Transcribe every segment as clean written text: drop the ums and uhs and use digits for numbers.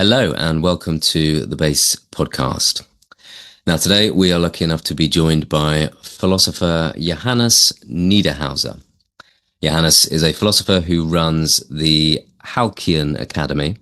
Hello and welcome to the Base Podcast. Now today we are lucky enough to be joined by philosopher Johannes Niederhauser. Johannes is a philosopher who runs the Halkian Academy,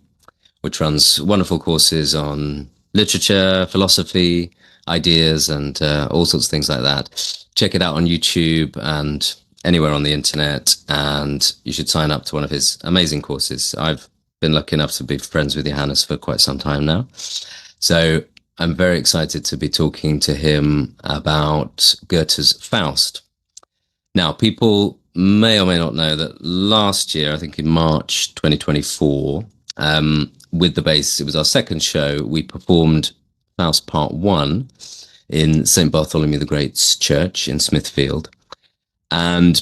which runs wonderful courses on literature, philosophy, ideas, and all sorts of things like that. Check it out on YouTube and anywhere on the internet, and you should sign up to one of his amazing courses. I've been lucky enough to be friends with Johannes for quite some time now. So I'm very excited to be talking to him about Goethe's Faust. Now, people may or may not know that last year, I think in March 2024, with the Base, it was our second show, we performed Faust Part 1 in St. Bartholomew the Great's Church in Smithfield. And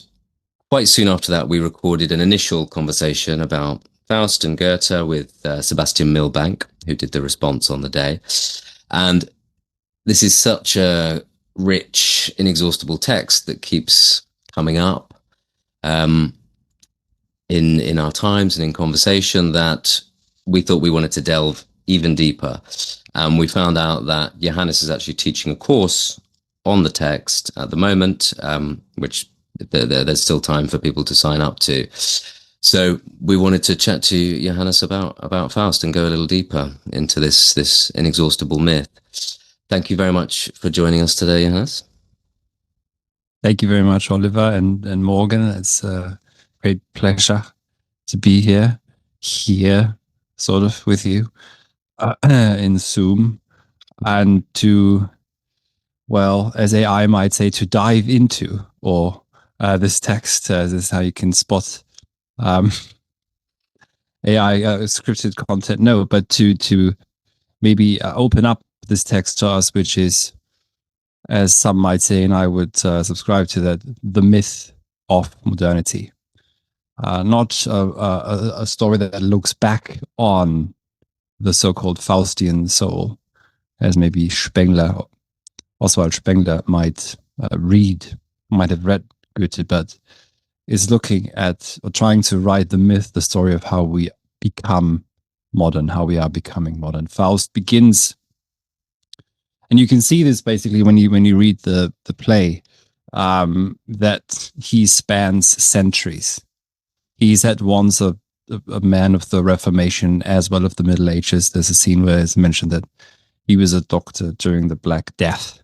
quite soon after that, we recorded an initial conversation about Faust and Goethe with Sebastian Milbank, who did the response on the day. And this is such a rich, inexhaustible text that keeps coming up in our times and in conversation that we thought we wanted to delve even deeper. We found out that Johannes is actually teaching a course on the text at the moment, which there's still time for people to sign up to. So we wanted to chat to Johannes about Faust and go a little deeper into this inexhaustible myth. Thank you very much for joining us today, Johannes. Thank you very much, Oliver and Morgan. It's a great pleasure to be here sort of with you in Zoom, and to, well, as AI might say, to dive into this text. This is how you can spot AI scripted content. No, but to maybe open up this text to us, which is, as some might say, and I would subscribe to that, the myth of modernity. Not a story that looks back on the so-called Faustian soul, as maybe Oswald Spengler might have read Goethe, but is looking at or trying to write the myth, the story of how we become modern, how we are becoming modern. Faust begins, and you can see this basically when you read the play, that he spans centuries. He's at once a man of the Reformation as well of the Middle Ages. There's a scene where it's mentioned that he was a doctor during the Black Death,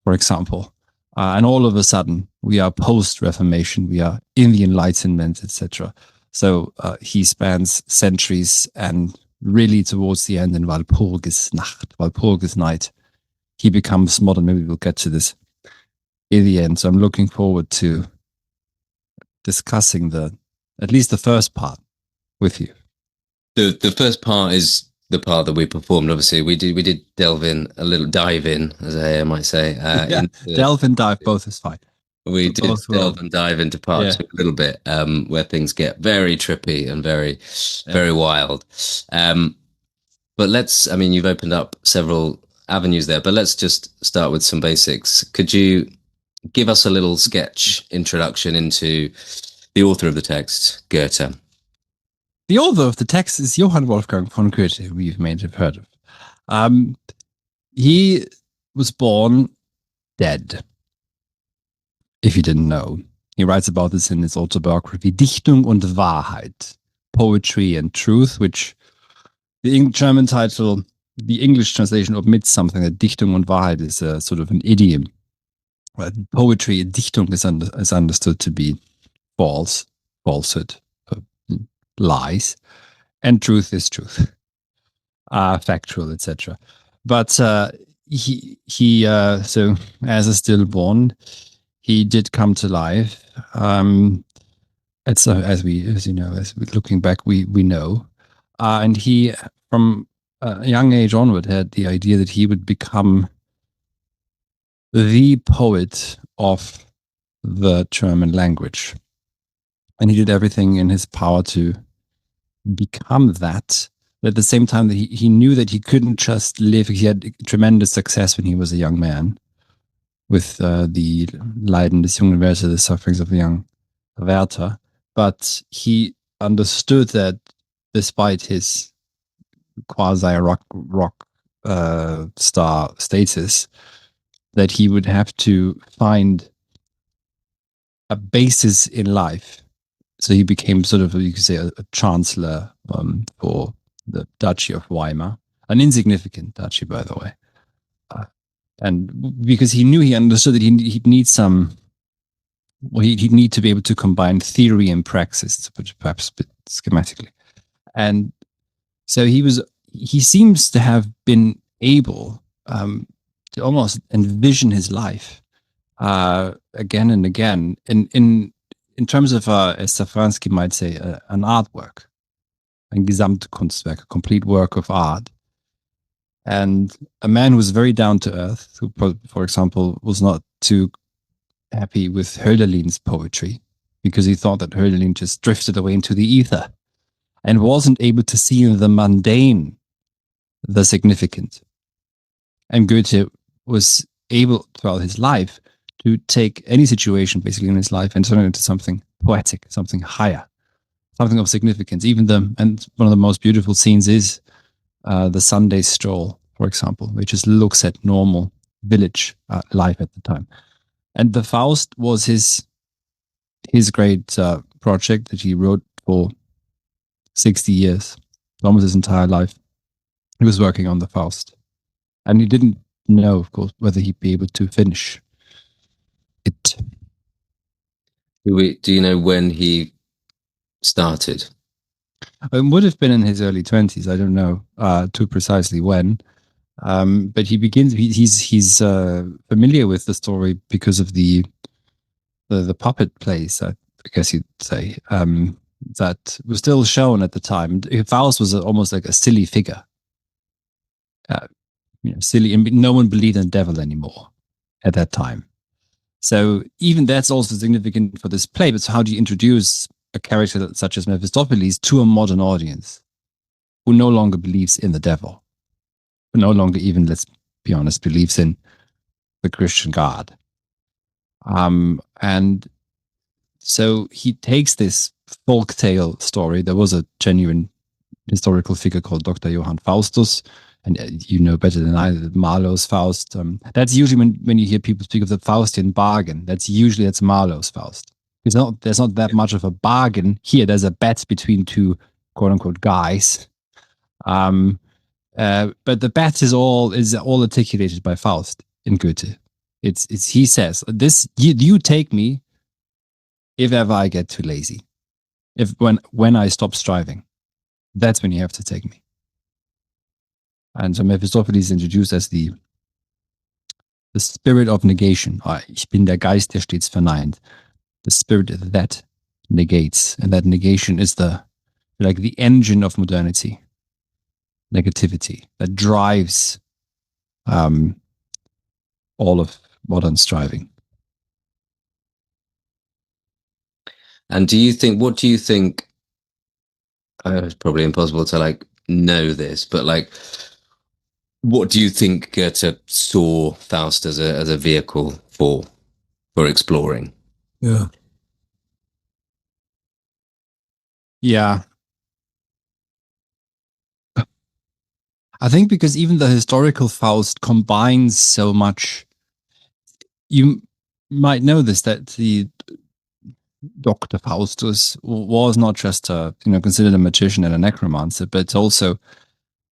for example. And all of a sudden, we are post-Reformation, we are in the Enlightenment, etc. So he spans centuries, and really towards the end in Walpurgis Night, he becomes modern. Maybe we'll get to this in the end. So I'm looking forward to discussing at least the first part with you. The first part is the part that we performed. Obviously, we did dive in, as I might say. Delve and dive, both is fine. We did delve and dive into part 2 a little bit, where things get very trippy and very, very wild. But you've opened up several avenues there, but let's just start with some basics. Could you give us a little sketch introduction into the author of the text, Goethe? The author of the text is Johann Wolfgang von Goethe, who you may have heard of. He was born dead, if you didn't know. He writes about this in his autobiography, Dichtung und Wahrheit, Poetry and Truth, which the English translation omits something, that Dichtung und Wahrheit is a sort of an idiom. Poetry, Dichtung is understood to be falsehood, lies, and truth is truth, factual, etc. But he so as a stillborn, he did come to life. As looking back, we know, and he, from a young age onward, had the idea that he would become the poet of the German language, and he did everything in his power to become that. But at the same time, that he knew that he couldn't just live. He had tremendous success when he was a young man with the Leiden des jungen Werther, the sufferings of the young Werther. But he understood that despite his quasi rock star status, that he would have to find a basis in life. So he became sort of, you could say, a chancellor for the Duchy of Weimar, an insignificant duchy, by the way. And because he understood that he'd need he'd need to be able to combine theory and praxis, to put it perhaps a bit schematically. And so he seems to have been able to almost envision his life again and again in terms of, as Safransky might say, an artwork, ein Gesamtkunstwerk, a complete work of art. And a man who was very down to earth, who, for example, was not too happy with Hölderlin's poetry because he thought that Hölderlin just drifted away into the ether and wasn't able to see in the mundane the significant. And Goethe was able throughout his life to take any situation basically in his life and turn it into something poetic, something higher, something of significance. And one of the most beautiful scenes is the Sunday stroll, for example, which just looks at normal village life at the time. And the Faust was his great project that he wrote for 60 years, almost his entire life. He was working on the Faust. And he didn't know, of course, whether he'd be able to finish it. Do you know when he started? It would have been in his early 20s. I don't know too precisely when. But he begins. He's familiar with the story because of the puppet plays, I guess you'd say, that was still shown at the time. Faust was almost like a silly figure, silly, and no one believed in the devil anymore at that time. So even that's also significant for this play. But so how do you introduce a character such as Mephistopheles to a modern audience who no longer believes in the devil, who no longer even, let's be honest, believes in the Christian God? And so he takes this folk tale story. There was a genuine historical figure called Dr. Johann Faustus, and you know better than I, Marlowe's Faust. That's usually when you hear people speak of the Faustian bargain, that's Marlowe's Faust. There's not that much of a bargain here. There's a bet between two quote unquote guys. But the bet is all articulated by Faust in Goethe. It's he says, this you take me if ever I get too lazy. When I stop striving, that's when you have to take me. And so Mephistopheles is introduced as the spirit of negation. Ich bin der Geist, der stets verneint. The spirit that negates. And that negation is the engine of modernity. Negativity that drives all of modern striving. And what do you think? It's probably impossible to know this, but what do you think Goethe saw Faust as a vehicle for exploring? Yeah. I think because even the historical Faust combines so much. You might know this, that the Dr. Faustus was not just considered a magician and a necromancer, but also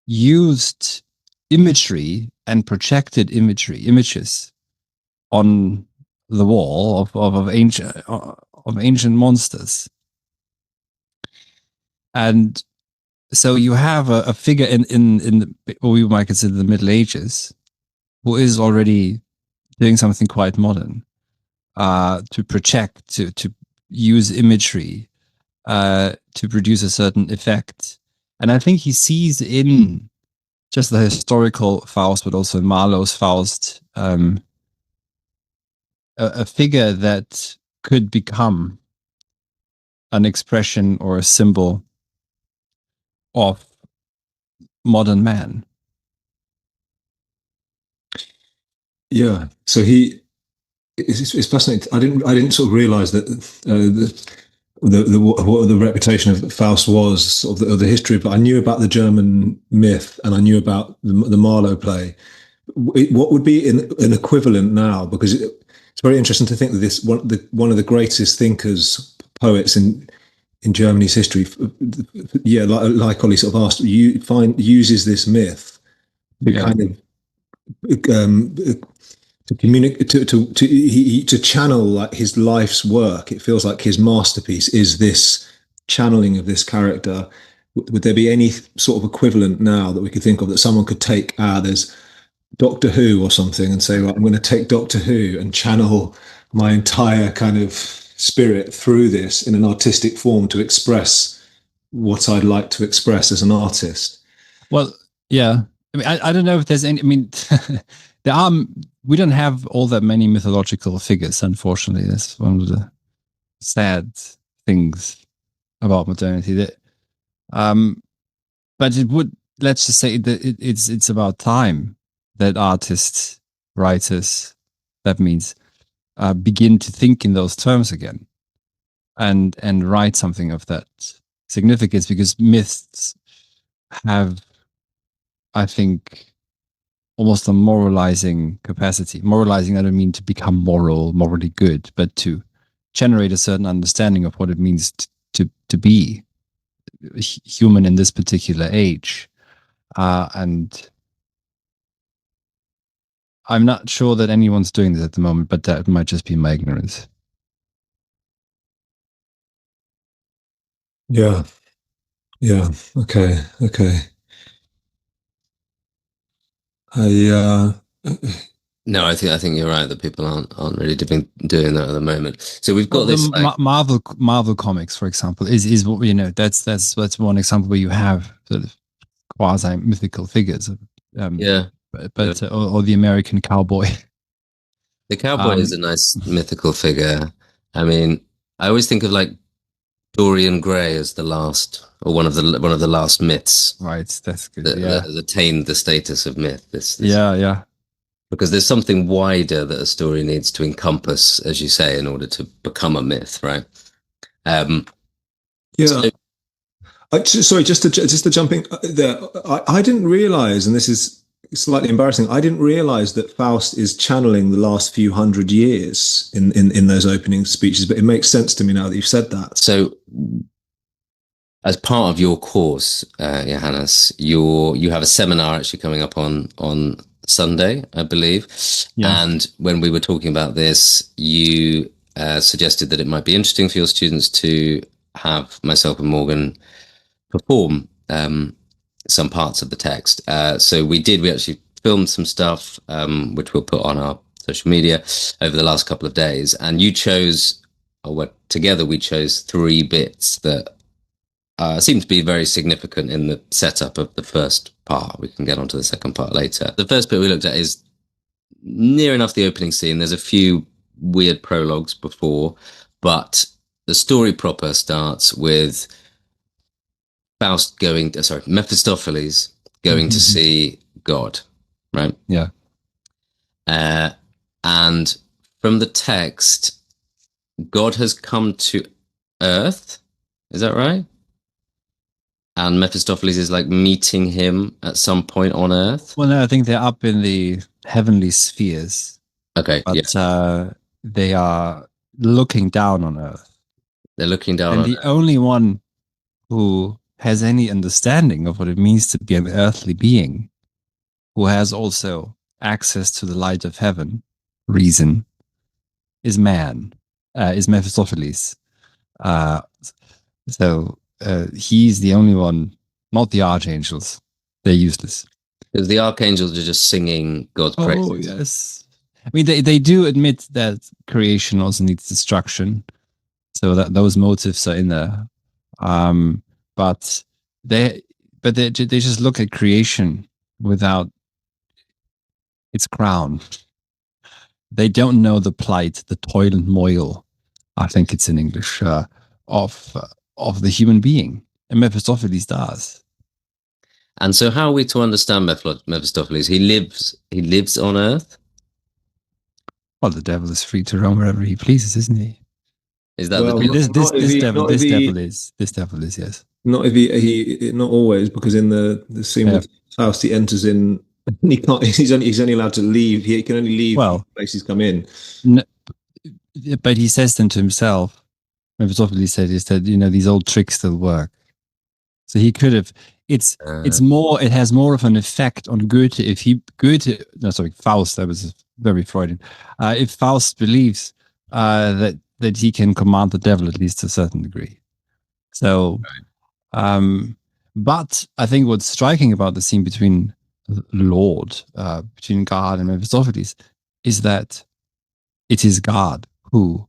used imagery and projected images on the wall of ancient monsters. And so you have a figure in what we might consider the Middle Ages who is already doing something quite modern, to project, to use imagery, to produce a certain effect. And I think he sees in just the historical Faust, but also in Marlowe's Faust, a figure that could become an expression or a symbol of modern man. Yeah. So it's fascinating. I didn't sort of realize that what the reputation of Faust was, sort of the history. But I knew about the German myth, and I knew about the Marlowe play. What would be an equivalent now? Because it's very interesting to think that this one of the greatest thinkers, poets in Germany's history, yeah, like Ollie sort of asked, uses this myth to kind of to communicate to channel like his life's work. It feels like his masterpiece is this channeling of this character. Would there be any sort of equivalent now that we could think of that someone could take? There's Doctor Who or something, and say, right, I'm going to take Doctor Who and channel my entire kind of spirit through this in an artistic form to express what I'd like to express as an artist. Well, yeah. I mean, I don't know if there's any. I mean, we don't have all that many mythological figures, unfortunately. That's one of the sad things about modernity. That, but it would, let's just say that it's about time that artists, writers, that means, begin to think in those terms again, and write something of that significance, because myths have, I think, almost a moralizing capacity. Moralizing, I don't mean to become morally good, but to generate a certain understanding of what it means to be human in this particular age. And I'm not sure that anyone's doing this at the moment, but that might just be my ignorance. Yeah. Yeah. Okay. No, I think you're right that people aren't really doing that at the moment. So we've got this Marvel comics, for example, is what, you know, that's one example where you have sort of quasi mythical figures. But or the American cowboy. The cowboy is a nice mythical figure. I mean, I always think of like Dorian Gray as the last, or one of the last myths. Right, that's good. That has attained the status of myth. This yeah. Because there's something wider that a story needs to encompass, as you say, in order to become a myth, right? Yeah. Sorry, just to jump in there. I didn't realize, and this is slightly embarrassing, I didn't realize that Faust is channeling the last few hundred years in those opening speeches, but it makes sense to me now that you've said that. So, as part of your course, Johannes, you have a seminar actually coming up on Sunday, I believe. Yeah. And when we were talking about this, you suggested that it might be interesting for your students to have myself and Morgan perform some parts of the text. So we actually filmed some stuff, which we'll put on our social media over the last couple of days. And you chose, together we chose 3 bits that seem to be very significant in the setup of the first part. We can get onto the second part later. The first bit we looked at is near enough the opening scene. There's a few weird prologues before, but the story proper starts with Mephistopheles going to see God, right? Yeah. And from the text, God has come to Earth. Is that right? And Mephistopheles is like meeting him at some point on Earth. Well, no, I think they're up in the heavenly spheres. Okay, but they are looking down on Earth. They're looking down, and the only one who has any understanding of what it means to be an earthly being, who has also access to the light of heaven, reason, is Mephistopheles. So he's the only one, not the archangels. They're useless. Because the archangels are just singing God's praises. Oh, yes. I mean, they do admit that creation also needs destruction. So that those motives are in there. But they just look at creation without its crown. They don't know the plight, the toil and moil, I think it's in English, of the human being, and Mephistopheles does. And so, how are we to understand Mephistopheles? He lives on Earth. Well, the devil is free to roam wherever he pleases, isn't he? Is that Well, the I mean, deal? this devil is yes. not if he not always, because in the scene Yeah. with Faust, he enters in. He can't. He's only allowed to leave. He can only leave Well, the place he's come in. But he says then to himself, Mephistopheles said, he said, these old tricks still work. So he could have. It's more. It has more of an effect on Goethe if Faust. That was very Freudian. If Faust believes that he can command the devil at least to a certain degree. So, but I think what's striking about the scene between Lord, between God and Mephistopheles, is that it is God who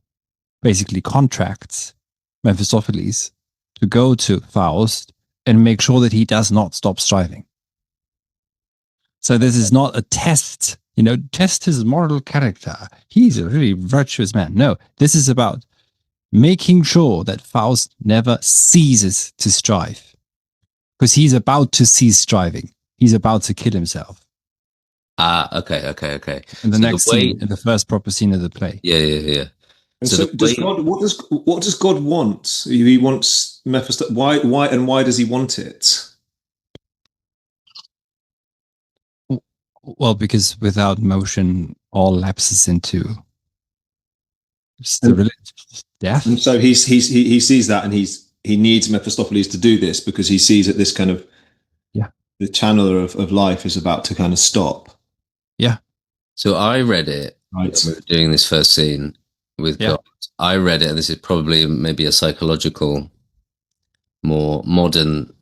basically contracts Mephistopheles to go to Faust and make sure that he does not stop striving. So this is not a test, test his moral character. He's a really virtuous man. No, this is about making sure that Faust never ceases to strive, because he's about to cease striving. He's about to kill himself. Okay. In the next scene, in the first proper scene of the play. Yeah. And so does God? What does God want? He wants Mephistopheles. Why does he want it? Well, because without motion, all lapses into death. And so he sees that, and he needs Mephistopheles to do this because he sees that this kind of the channeler of life is about to kind of stop. Yeah. So I read it right when we were doing this first scene with God. I read it, and this is probably maybe a psychological, more modern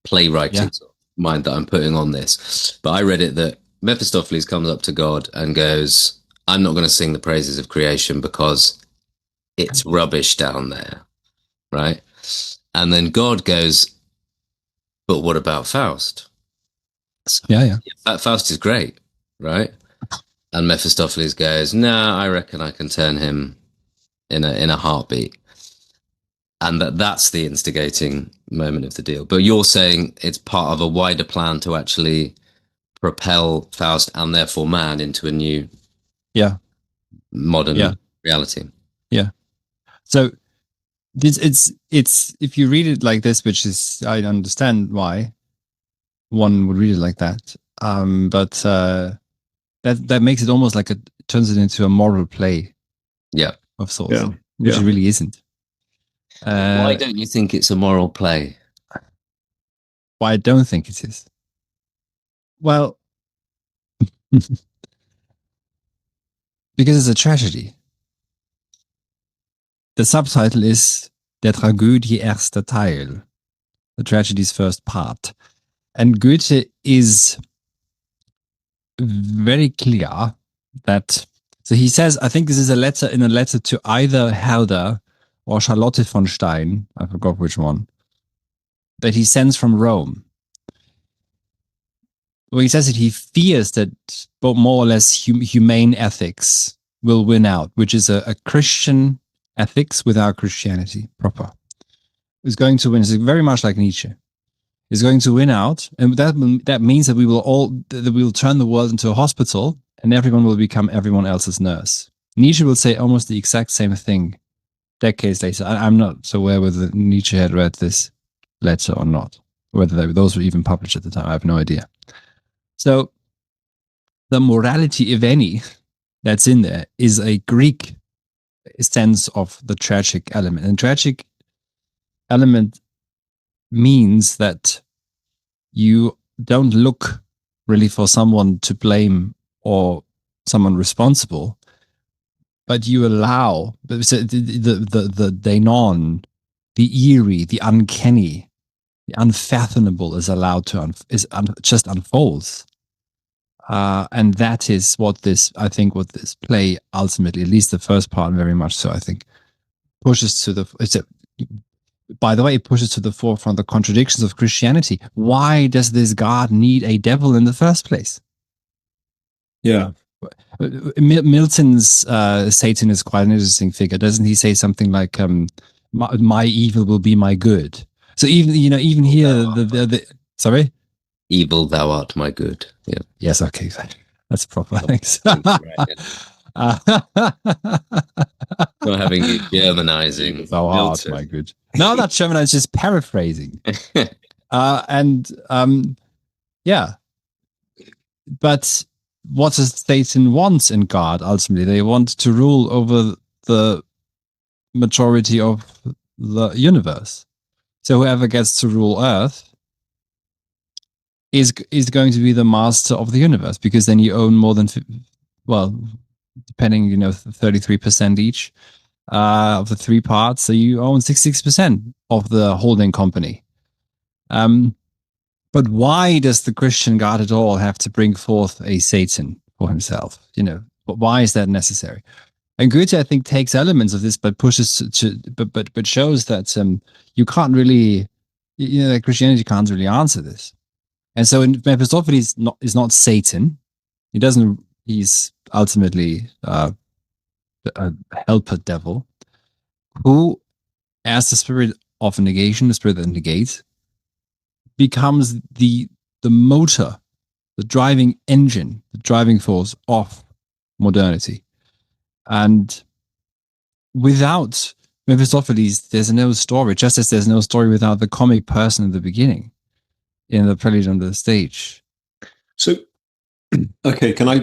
playwriting mind that I'm putting on this. But I read it that Mephistopheles comes up to God and goes, I'm not going to sing the praises of creation because it's rubbish down there, right? And then God goes, but what about Faust? So, Faust is great, right? And Mephistopheles goes, nah, I reckon I can turn him in a heartbeat. And that's the instigating moment of the deal. But you're saying it's part of a wider plan to actually propel Faust and therefore man into a new modern reality. Yeah. So it's if you read it like this, which is, I understand why one would read it like that. But that makes it almost like turns it into a moral play. Yeah. Of sorts. Which it really isn't. Why don't you think it's a moral play? Why I don't think it is? Well, because it's a tragedy. The subtitle is Der Tragödie erster Teil, the tragedy's first part. And Goethe is very clear that, so he says, I think this is a letter to either Herder or Charlotte von Stein, I forgot which one, that he sends from Rome. Well, he says that he fears that more or less humane ethics will win out, which is a Christian ethics without Christianity proper. Is going to win. It's very much like Nietzsche. Is going to win out, and that means that we will turn the world into a hospital, and everyone will become everyone else's nurse. Nietzsche will say almost the exact same thing decades later. I'm not so aware whether Nietzsche had read this letter or not, whether those were even published at the time. I have no idea. So the morality, if any, that's in there is a Greek sense of the tragic element. And tragic element means that you don't look really for someone to blame or someone responsible, but you allow the Denon, the eerie, the uncanny, the unfathomable is allowed to just unfolds. And that is what this play ultimately, at least the first part, very much so, I think, pushes to the. By the way, it pushes to the forefront the contradictions of Christianity. Why does this God need a devil in the first place? Yeah. Milton's Satan is quite an interesting figure. Doesn't he say something like, my evil will be my good? So even here, the sorry? Evil thou art my good. Yeah. Yes, okay. That's proper. Thanks. Not having you Germanizing. So hard, Milton. my good. No, not Germanizing, just paraphrasing. Yeah. But what does Satan want in God ultimately? They want to rule over the majority of the universe. So whoever gets to rule Earth is going to be the master of the universe, because then you own more than, depending, 33% each of the three parts. So you own 66% of the holding company. But why does the Christian God at all have to bring forth a Satan for himself? But why is that necessary? And Goethe, I think, takes elements of this, but pushes but shows that you can't really, that Christianity can't really answer this. And so, in Mephistopheles is not Satan. He's ultimately a helper devil, who, as the spirit of negation, the spirit that negates, becomes the motor, the driving engine, the driving force of modernity. And without Mephistopheles, there's no story, just as there's no story without the comic person in the beginning, in the prelude on the stage. So, okay, can I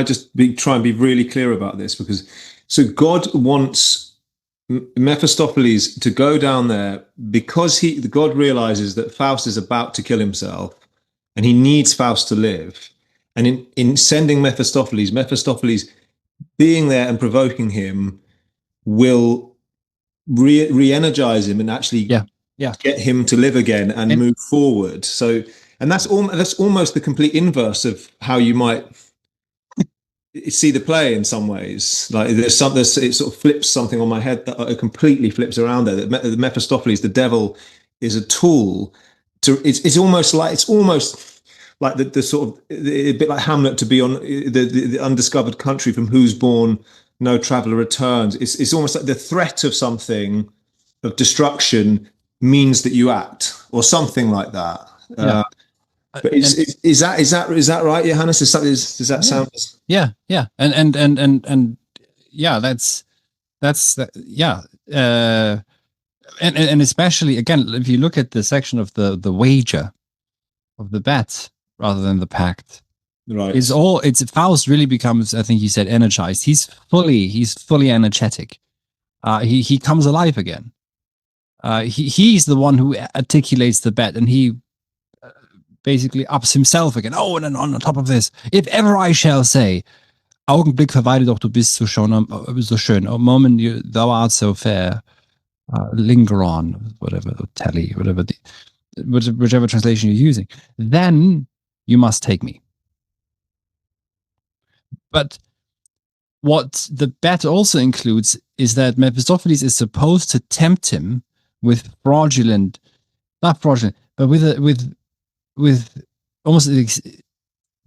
just try and be really clear about this? Because God wants Mephistopheles to go down there because God realizes that Faust is about to kill himself, and he needs Faust to live. And in sending Mephistopheles being there and provoking him will re-energize him and actually get him to live again and move forward. So, and that's almost the complete inverse of how you might see the play in some ways. Like it sort of flips something on my head that it completely flips around there. That the Mephistopheles, the devil, is a tool to. It's almost like the sort of a bit like Hamlet to be on the undiscovered country from whose bourne no traveller returns. It's almost like the threat of something, of destruction, means that you act, or something like that. Yeah. But is that right, Johannes? Does that sound? Yeah, and yeah, that's yeah. And especially again, if you look at the section of the wager of the bet rather than the pact, right? It's Faust really becomes, I think you said, energized. He's fully energetic. He comes alive again. He's the one who articulates the bet, and he basically ups himself again. Oh, and then on top of this, if ever I shall say, Augenblick verweile doch, du bist so schön. Oh, moment, thou art so fair. Linger on, whatever, or tally, whichever translation you're using. Then you must take me. But what the bet also includes is that Mephistopheles is supposed to tempt him with not fraudulent, but with almost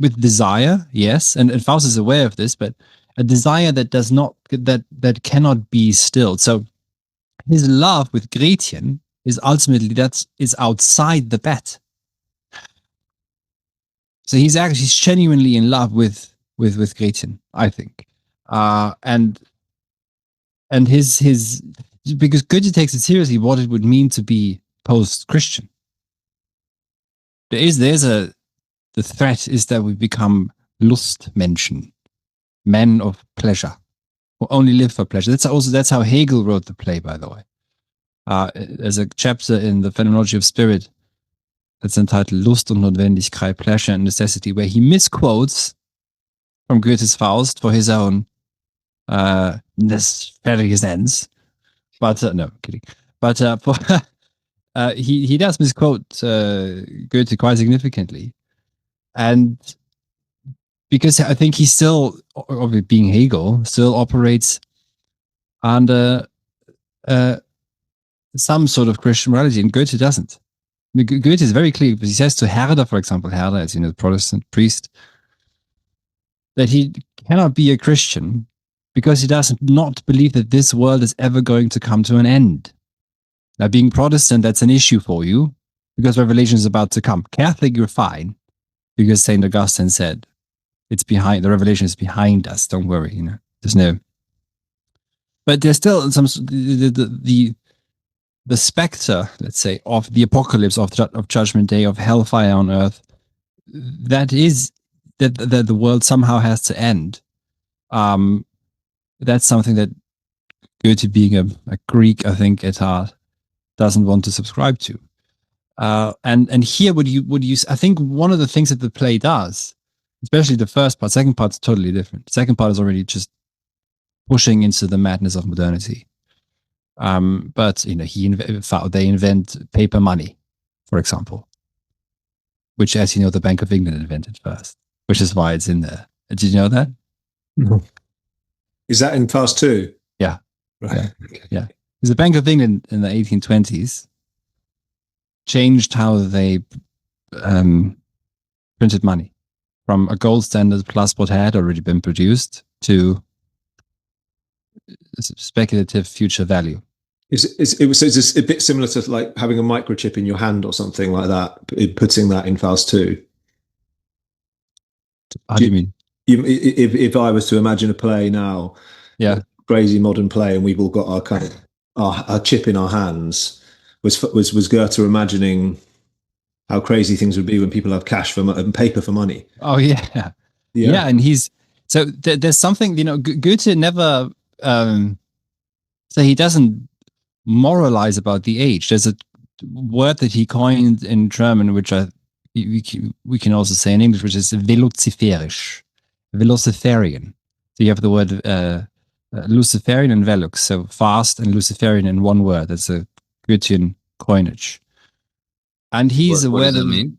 with desire, yes, and Faust is aware of this, but a desire that cannot be stilled. So his love with Gretchen is ultimately is outside the bet. So he's genuinely in love with Gretchen, I think, and his because Goethe takes it seriously what it would mean to be post-Christian. The threat is that we become Lustmenschen, men of pleasure, who only live for pleasure. That's how Hegel wrote the play, by the way. There's a chapter in the Phenomenology of Spirit that's entitled Lust und Notwendigkeit, Pleasure and Necessity, where he misquotes from Goethe's Faust for his own nefarious ends. But no, kidding. But he does misquote Goethe quite significantly. And because I think he still, being Hegel, still operates under some sort of Christian morality, and Goethe doesn't. Goethe is very clear, because he says to Herder, for example, Herder, as the Protestant priest, that he cannot be a Christian because he does not believe that this world is ever going to come to an end. Now, being Protestant, that's an issue for you, because Revelation is about to come. Catholic, you're fine, because St. Augustine said, the revelation is behind us, don't worry, there's no. but there's still some the specter, let's say, of the apocalypse, of Judgment Day, of hellfire on earth. That is that the world somehow has to end. That's something that Goethe, being a Greek, I think, at heart, doesn't want to subscribe to. And here, would you? I think one of the things that the play does, especially the first part, second part's totally different. The second part is already just pushing into the madness of modernity. But they invent paper money, for example, which, as you know, the Bank of England invented first, which is why it's in there. Did you know that? No. Is that in Faust 2? Yeah. Right. Yeah. Yeah. Because the Bank of England in the 1820s changed how they printed money from a gold standard plus what had already been produced to speculative future value. It was a bit similar to like having a microchip in your hand or something like that, putting that in Faust 2. How do you mean? If I was to imagine a play now, yeah, crazy modern play, and we've all got our kind of our chip in our hands, was Goethe imagining how crazy things would be when people have cash and paper for money? Oh yeah. And there's something, Goethe never so he doesn't moralize about the age. There's a word that he coined in German, which we can also say in English, which is velociferisch, velociferian. So you have the word Luciferian and velux, so fast and Luciferian in one word. That's a Goethean coinage. And he's aware what does that mean?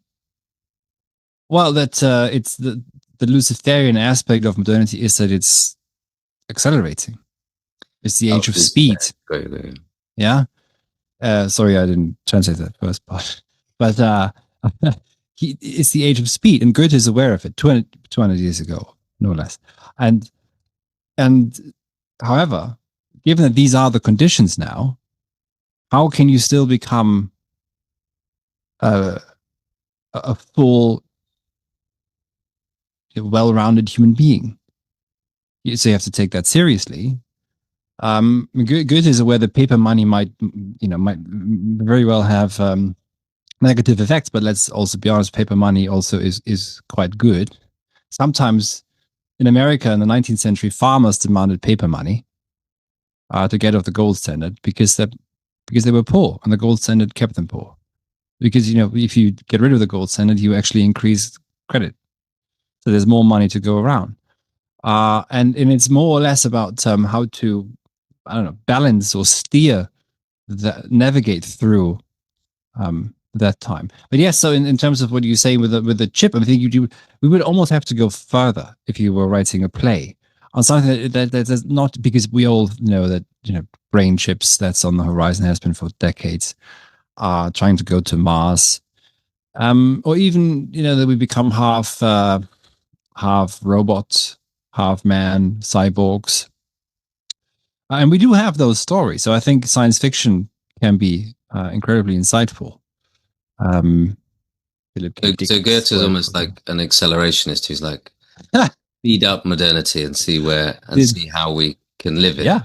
Well, that it's the Luciferian aspect of modernity is that it's accelerating. It's the age of speed. Yeah. Sorry, I didn't translate that first part. But it's the age of speed, and Goethe is aware of it 200 years ago, no less. And however, given that these are the conditions now, how can you still become a full, well-rounded human being? So you have to take that seriously. Goethe is aware that paper money might very well have negative effects, but let's also be honest, paper money also is quite good. Sometimes in America in the 19th century, farmers demanded paper money to get off the gold standard because they were poor, and the gold standard kept them poor. Because if you get rid of the gold standard, you actually increase credit, so there's more money to go around. And it's more or less about how to, balance or steer, navigate through that time. But yes, so in terms of what you say with the chip, I think we would almost have to go further if you were writing a play on something that's not, because we all know that brain chips that's on the horizon, has been for decades, trying to go to Mars, or even that we become half robot, half man, cyborgs. And we do have those stories. So I think science fiction can be incredibly insightful. So Goethe is almost like an accelerationist who's like, speed up modernity and see how we can live it. Yeah.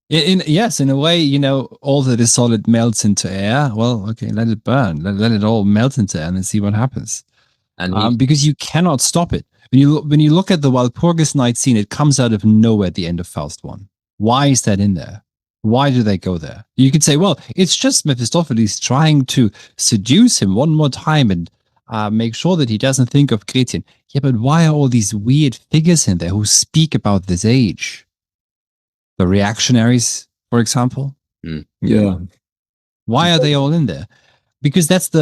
In a way, all that is solid melts into air. Well, okay, let it burn. Let it all melt into air and then see what happens. And because you cannot stop it. When you look at the Walpurgis night scene, it comes out of nowhere at the end of Faust 1. Why is that in there? Why do they go there? You could say, well, it's just Mephistopheles trying to seduce him one more time and make sure that he doesn't think of Gretchen. Yeah, but why are all these weird figures in there who speak about this age? The reactionaries, for example. Yeah. Why are they all in there? Because that's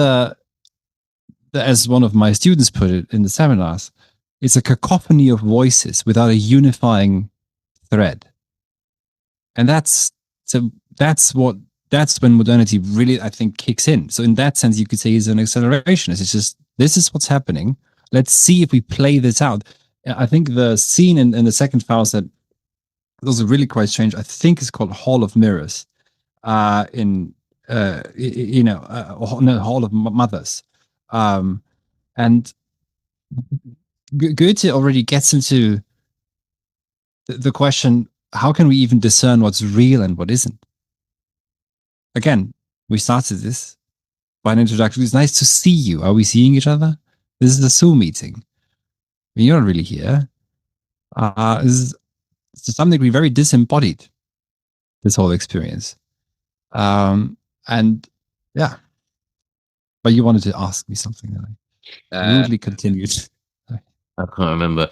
as one of my students put it in the seminars, it's a cacophony of voices without a unifying thread. And that's when modernity really, I think, kicks in. So in that sense, you could say he's an accelerationist. It's just, this is what's happening. Let's see if we play this out. I think the scene in the second Faust that was really quite strange, I think it's called Hall of Mirrors, Hall of Mothers. And Goethe already gets into the question how can we even discern what's real and what isn't? Again, we started this by an introduction. It's nice to see you. Are we seeing each other? This is a Zoom meeting. You're not really here. This is to some degree very disembodied, this whole experience. And yeah, but you wanted to ask me something that I rudely continued. I can't remember.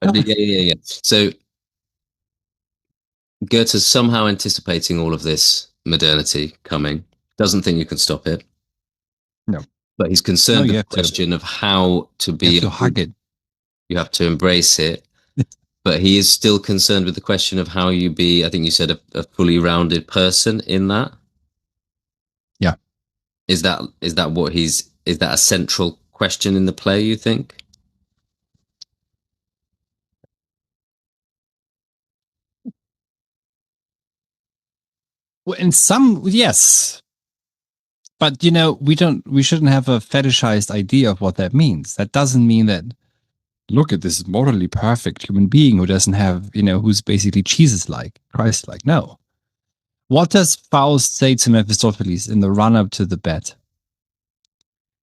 Yeah. So Goethe's somehow anticipating all of this modernity coming. Doesn't think you can stop it. No. But he's concerned with the question of how to be. You have to hug it. You have to embrace it. But he is still concerned with the question of how you be, I think you said, a fully rounded person in that. Yeah. Is that a central question in the play, you think? Well, in some, yes. But we shouldn't have a fetishized idea of what that means. That doesn't mean that, look at this morally perfect human being who doesn't have, who's basically Jesus-like, Christ-like. No. What does Faust say to Mephistopheles in the run-up to the bed?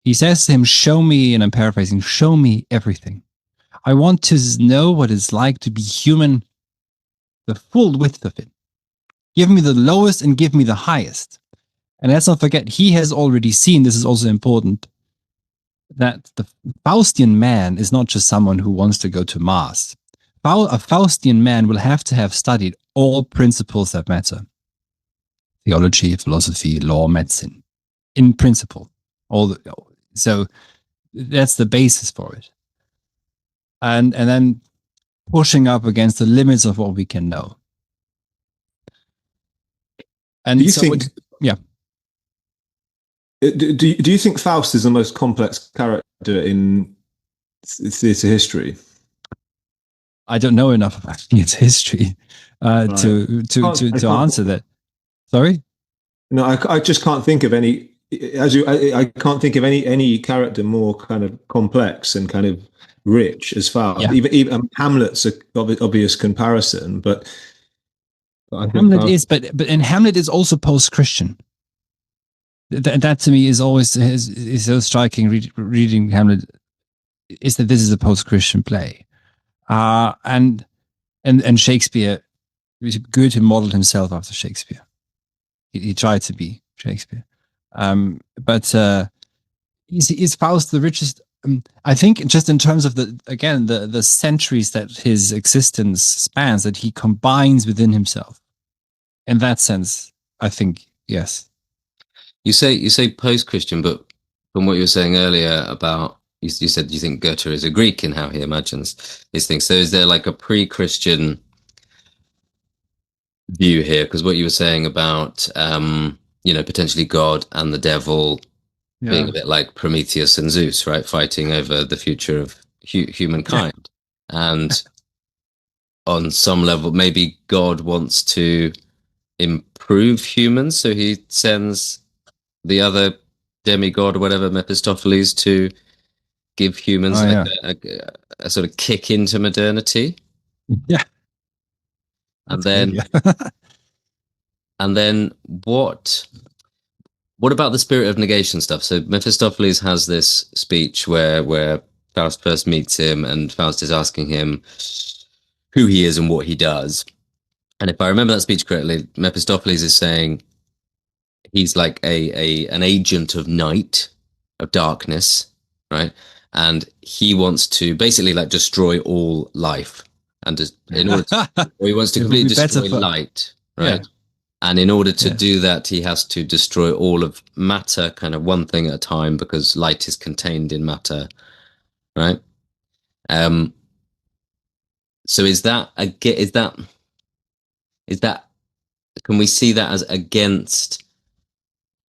He says to him, show me, and I'm paraphrasing, show me everything. I want to know what it's like to be human, the full width of it. Give me the lowest and give me the highest. And let's not forget, he has already seen, this is also important, that the Faustian man is not just someone who wants to go to Mars. A Faustian man will have to have studied all principles that matter. Theology, philosophy, law, medicine. In principle. So that's the basis for it. And then pushing up against the limits of what we can know. And do you think? Yeah. Do you think Faust is the most complex character in theatre history? I don't know enough about theatre history to answer that. Sorry? No, I just can't think of any. I can't think of any character more kind of complex and kind of rich as Faust. Yeah. Even Hamlet's an obvious comparison, but Hamlet is, but Hamlet is also post-Christian. That to me is always is so striking. Reading Hamlet is that this is a post-Christian play, and Shakespeare, Goethe modeled himself after Shakespeare. He tried to be Shakespeare, but is Faust the richest? I think just in terms of the centuries that his existence spans, that he combines within himself. In that sense, I think yes. You say post-Christian, but from what you were saying earlier about you said you think Goethe is a Greek in how he imagines these things. So is there like a pre-Christian view here? Because what you were saying about potentially God and the devil being a bit like Prometheus and Zeus, right, fighting over the future of humankind, and on some level, maybe God wants to improve humans, so he sends the other demigod or whatever, Mephistopheles, to give humans a sort of kick into modernity. Yeah. And then and then what about the spirit of negation stuff? So Mephistopheles has this speech where Faust first meets him, and Faust is asking him who he is and what he does. And if I remember that speech correctly, Mephistopheles is saying he's like an agent of night, of darkness, right? And he wants to basically like destroy all life, and in order he wants to completely destroy light, right? Yeah. And in order to do that, he has to destroy all of matter, kind of one thing at a time, because light is contained in matter, right? So is that can we see that as against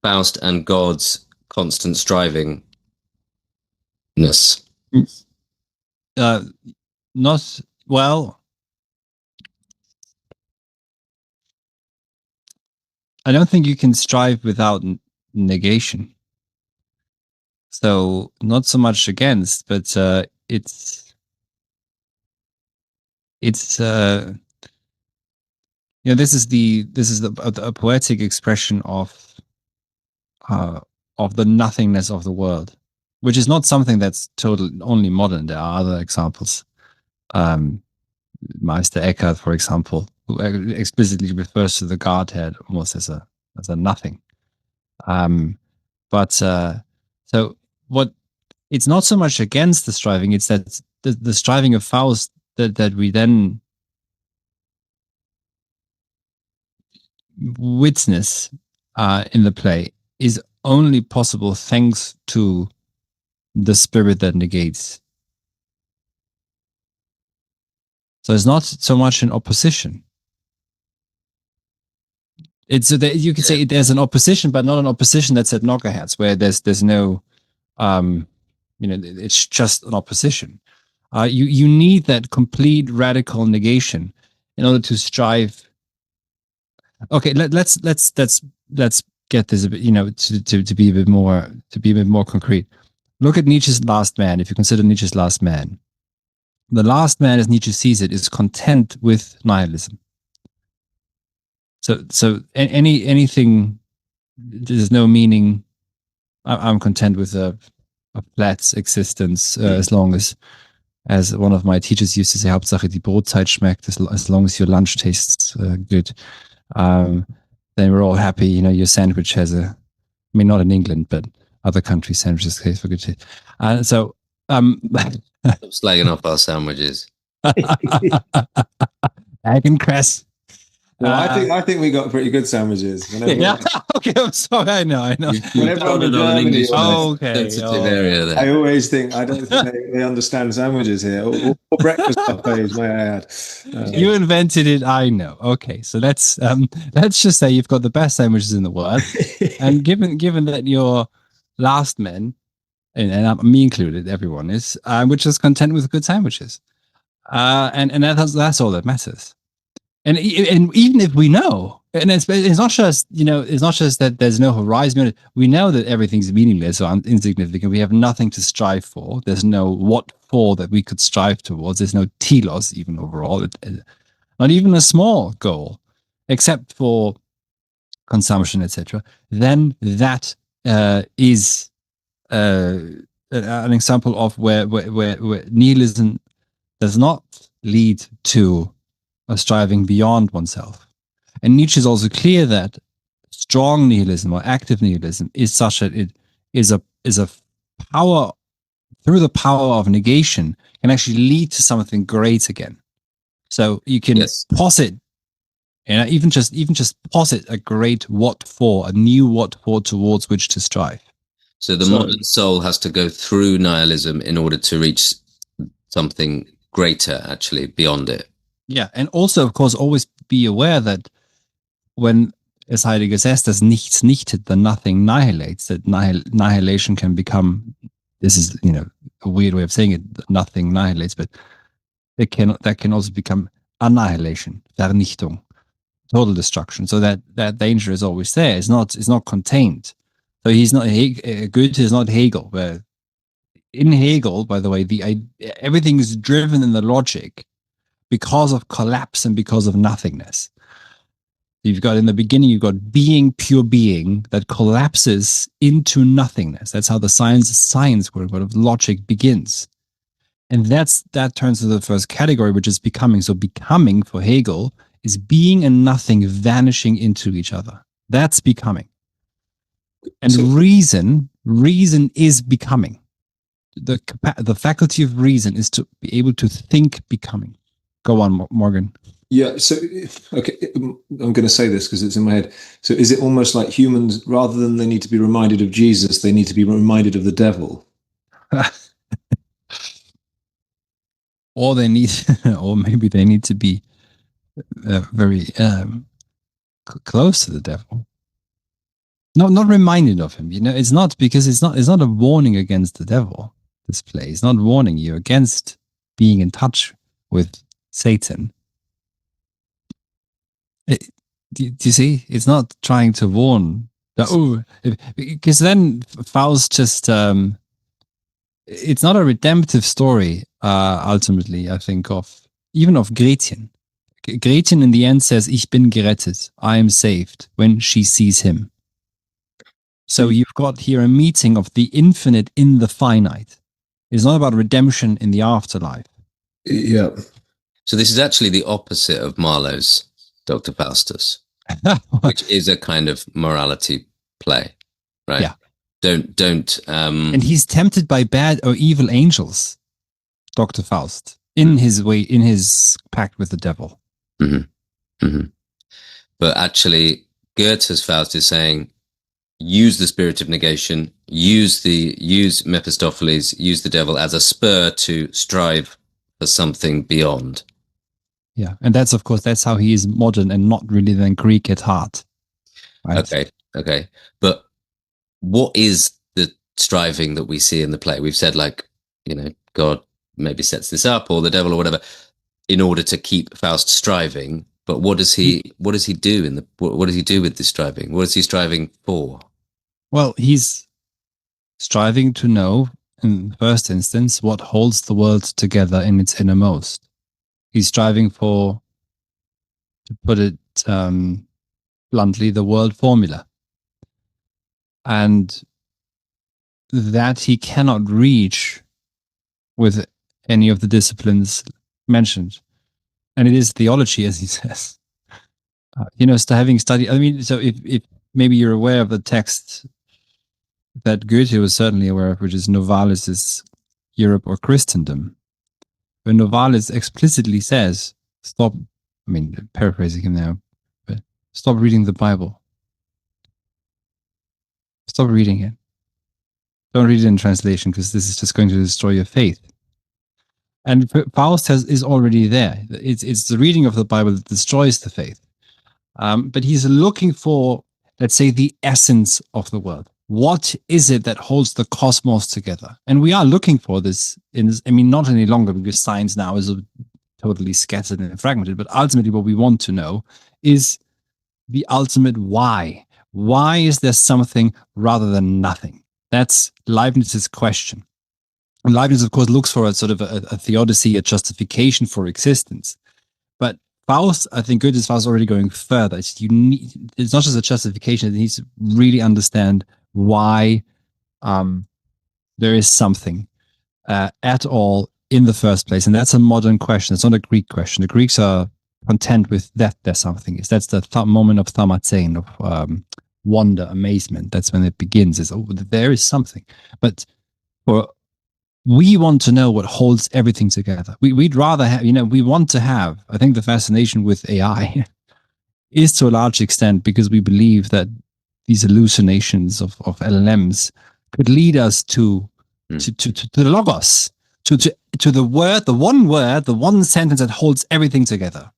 Faust and God's constant strivingness? Not well. I don't think you can strive without negation. So not so much against, but it's this is a poetic expression of the nothingness of the world, which is not something that's totally only modern. There are other examples. Meister Eckhart, for example, who explicitly refers to the Godhead almost as a nothing. So what? It's not so much against the striving; it's that the striving of Faust that we then witness in the play is only possible thanks to the spirit that negates. So it's not so much an opposition. It's so that you could say there's an opposition, but not an opposition that's at loggerheads, where there's no, it's just an opposition. You need that complete radical negation in order to strive. Okay, let's get this a bit, to be a bit more concrete. Look at Nietzsche's Last Man. If you consider Nietzsche's Last Man, the last man, as Nietzsche sees it, is content with nihilism. So anything, there's no meaning. I'm content with a flat existence as long as one of my teachers used to say, Hauptsache die Brotzeit schmeckt, as long as your lunch tastes good. Then we're all happy. Your sandwich has not in England, but other countries, sandwiches taste for good. Stop slagging off our sandwiches. Egg and cress. No, I think we got pretty good sandwiches. Yeah. Okay. I'm sorry. I know. Whenever I'm in Germany, sensitive area there. I always think I don't think they understand sandwiches here or breakfast buffets. May I add? You invented it. I know. Okay, so let's just say you've got the best sandwiches in the world, and given that your last men, and me included, everyone is, which is content with good sandwiches, and that's all that matters. And even if we know, and it's not just that there's no horizon. We know that everything's meaningless or insignificant. We have nothing to strive for. There's no what for that we could strive towards. There's no telos even overall. Not even a small goal, except for consumption, etc. Then that is an example of where nihilism does not lead to a striving beyond oneself. And Nietzsche is also clear that strong nihilism or active nihilism is such that it is a power, through the power of negation, can actually lead to something great again. So you can posit, even just posit a great what for, a new what for towards which to strive. So the modern soul has to go through nihilism in order to reach something greater, actually, beyond it. Yeah, and also, of course, always be aware that when, as Heidegger says, das Nichts nichtet, the nothing annihilates, that annihilation can become, this is, a weird way of saying it, nothing annihilates, but that can also become annihilation, Vernichtung, total destruction. So that danger is always there. It's not contained. So he's not, Goethe is not Hegel, where in Hegel, by the way, everything is driven in the logic because of collapse and because of nothingness. You've got, in the beginning, you've got being, pure being, that collapses into nothingness. That's how the science quote of logic begins. And that turns to the first category, which is becoming. So becoming for Hegel is being and nothing vanishing into each other. That's becoming. And reason is becoming. The faculty of reason is to be able to think becoming. Go on, Morgan. Yeah, so, okay, I'm going to say this because it's in my head. So is it almost like humans, rather than they need to be reminded of Jesus, they need to be reminded of the devil? Or maybe they need to be very close to the devil. No, not reminded of him. It's not, because it's not a warning against the devil. This play is not warning you against being in touch with Satan. Do you see? It's not trying to warn. Because then Faust just, it's not a redemptive story, ultimately, I think, even of Gretchen. Gretchen in the end says, "Ich bin gerettet. I am saved," when she sees him. So you've got here a meeting of the infinite in the finite. It's not about redemption in the afterlife. Yeah. So this is actually the opposite of Marlowe's Dr. Faustus, which is a kind of morality play, right? Yeah. Don't. And he's tempted by bad or evil angels, Dr. Faust, in his pact with the devil. Mm-hmm. Mm-hmm. But actually, Goethe's Faust is saying, use the spirit of negation, use Mephistopheles, use the devil as a spur to strive for something beyond. Yeah, and that's, of course, that's how he is modern and not really then Greek at heart. Right? Okay. But what is the striving that we see in the play? We've said, like, God maybe sets this up, or the devil, or whatever, in order to keep Faust striving. But what does he do what does he do with this striving? What is he striving for? Well, he's striving to know, in the first instance, what holds the world together in its innermost. He's striving for, to put it bluntly, the world formula. And that he cannot reach with any of the disciplines mentioned. And it is theology, as he says. Having studied, so if maybe you're aware of the text that Goethe was certainly aware of, which is Novalis' Europe or Christendom, where Novalis explicitly says, stop, paraphrasing him now, but stop reading the Bible. Stop reading it. Don't read it in translation, because this is just going to destroy your faith. And Faust is already there. It's the reading of the Bible that destroys the faith. But he's looking for, let's say, the essence of the world. What is it that holds the cosmos together? And we are looking for this not any longer, because science now is totally scattered and fragmented, but ultimately what we want to know is the ultimate why. Why is there something rather than nothing? That's Leibniz's question. And Leibniz, of course, looks for a sort of a theodicy, a justification for existence. But Faust, I think Goethe's Faust is already going further. It's not just a justification. It needs to really understand why there is something at all in the first place. And that's a modern question. It's not a Greek question. The Greeks are content with that there's something. That's the moment of thamatzein, of wonder, amazement. That's when it begins. There is something. But we want to know what holds everything together. We'd rather have, we want to have, I think the fascination with AI is to a large extent because we believe that these hallucinations of LLMs could lead us to the logos, to the word, the one sentence that holds everything together.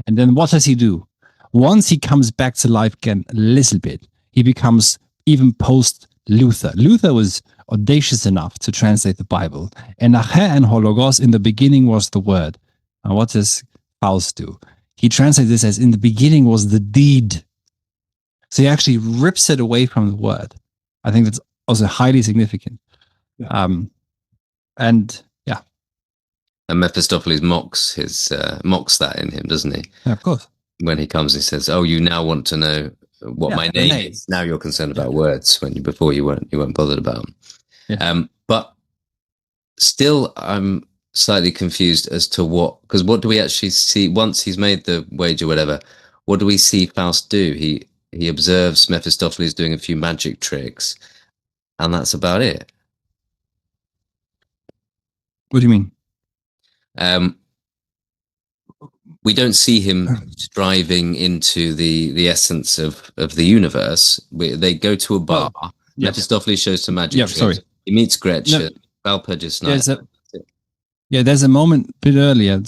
And then what does he do? Once he comes back to life again a little bit, he becomes even post-Luther. Luther was audacious enough to translate the Bible. And Arche and Hologos, in the beginning was the word. Now what does Faust do? He translates this as, in the beginning was the deed. So he actually rips it away from the word. I think that's also highly significant. Yeah. And Mephistopheles mocks that in him, doesn't he? Yeah, of course. When he comes and says, "Oh, you now want to know what my name is. Now you're concerned about words when before you weren't bothered about them." Yeah. But still, I'm slightly confused as to because what do we actually see once he's made the wager, whatever? What do we see Faust do? He observes Mephistopheles doing a few magic tricks, and that's about it. What do you mean? We don't see him striving into the essence of the universe. They go to a bar. Mephistopheles shows some magic tricks. Sorry. He meets Gretchen. Valpurgis night. There's a moment a bit earlier.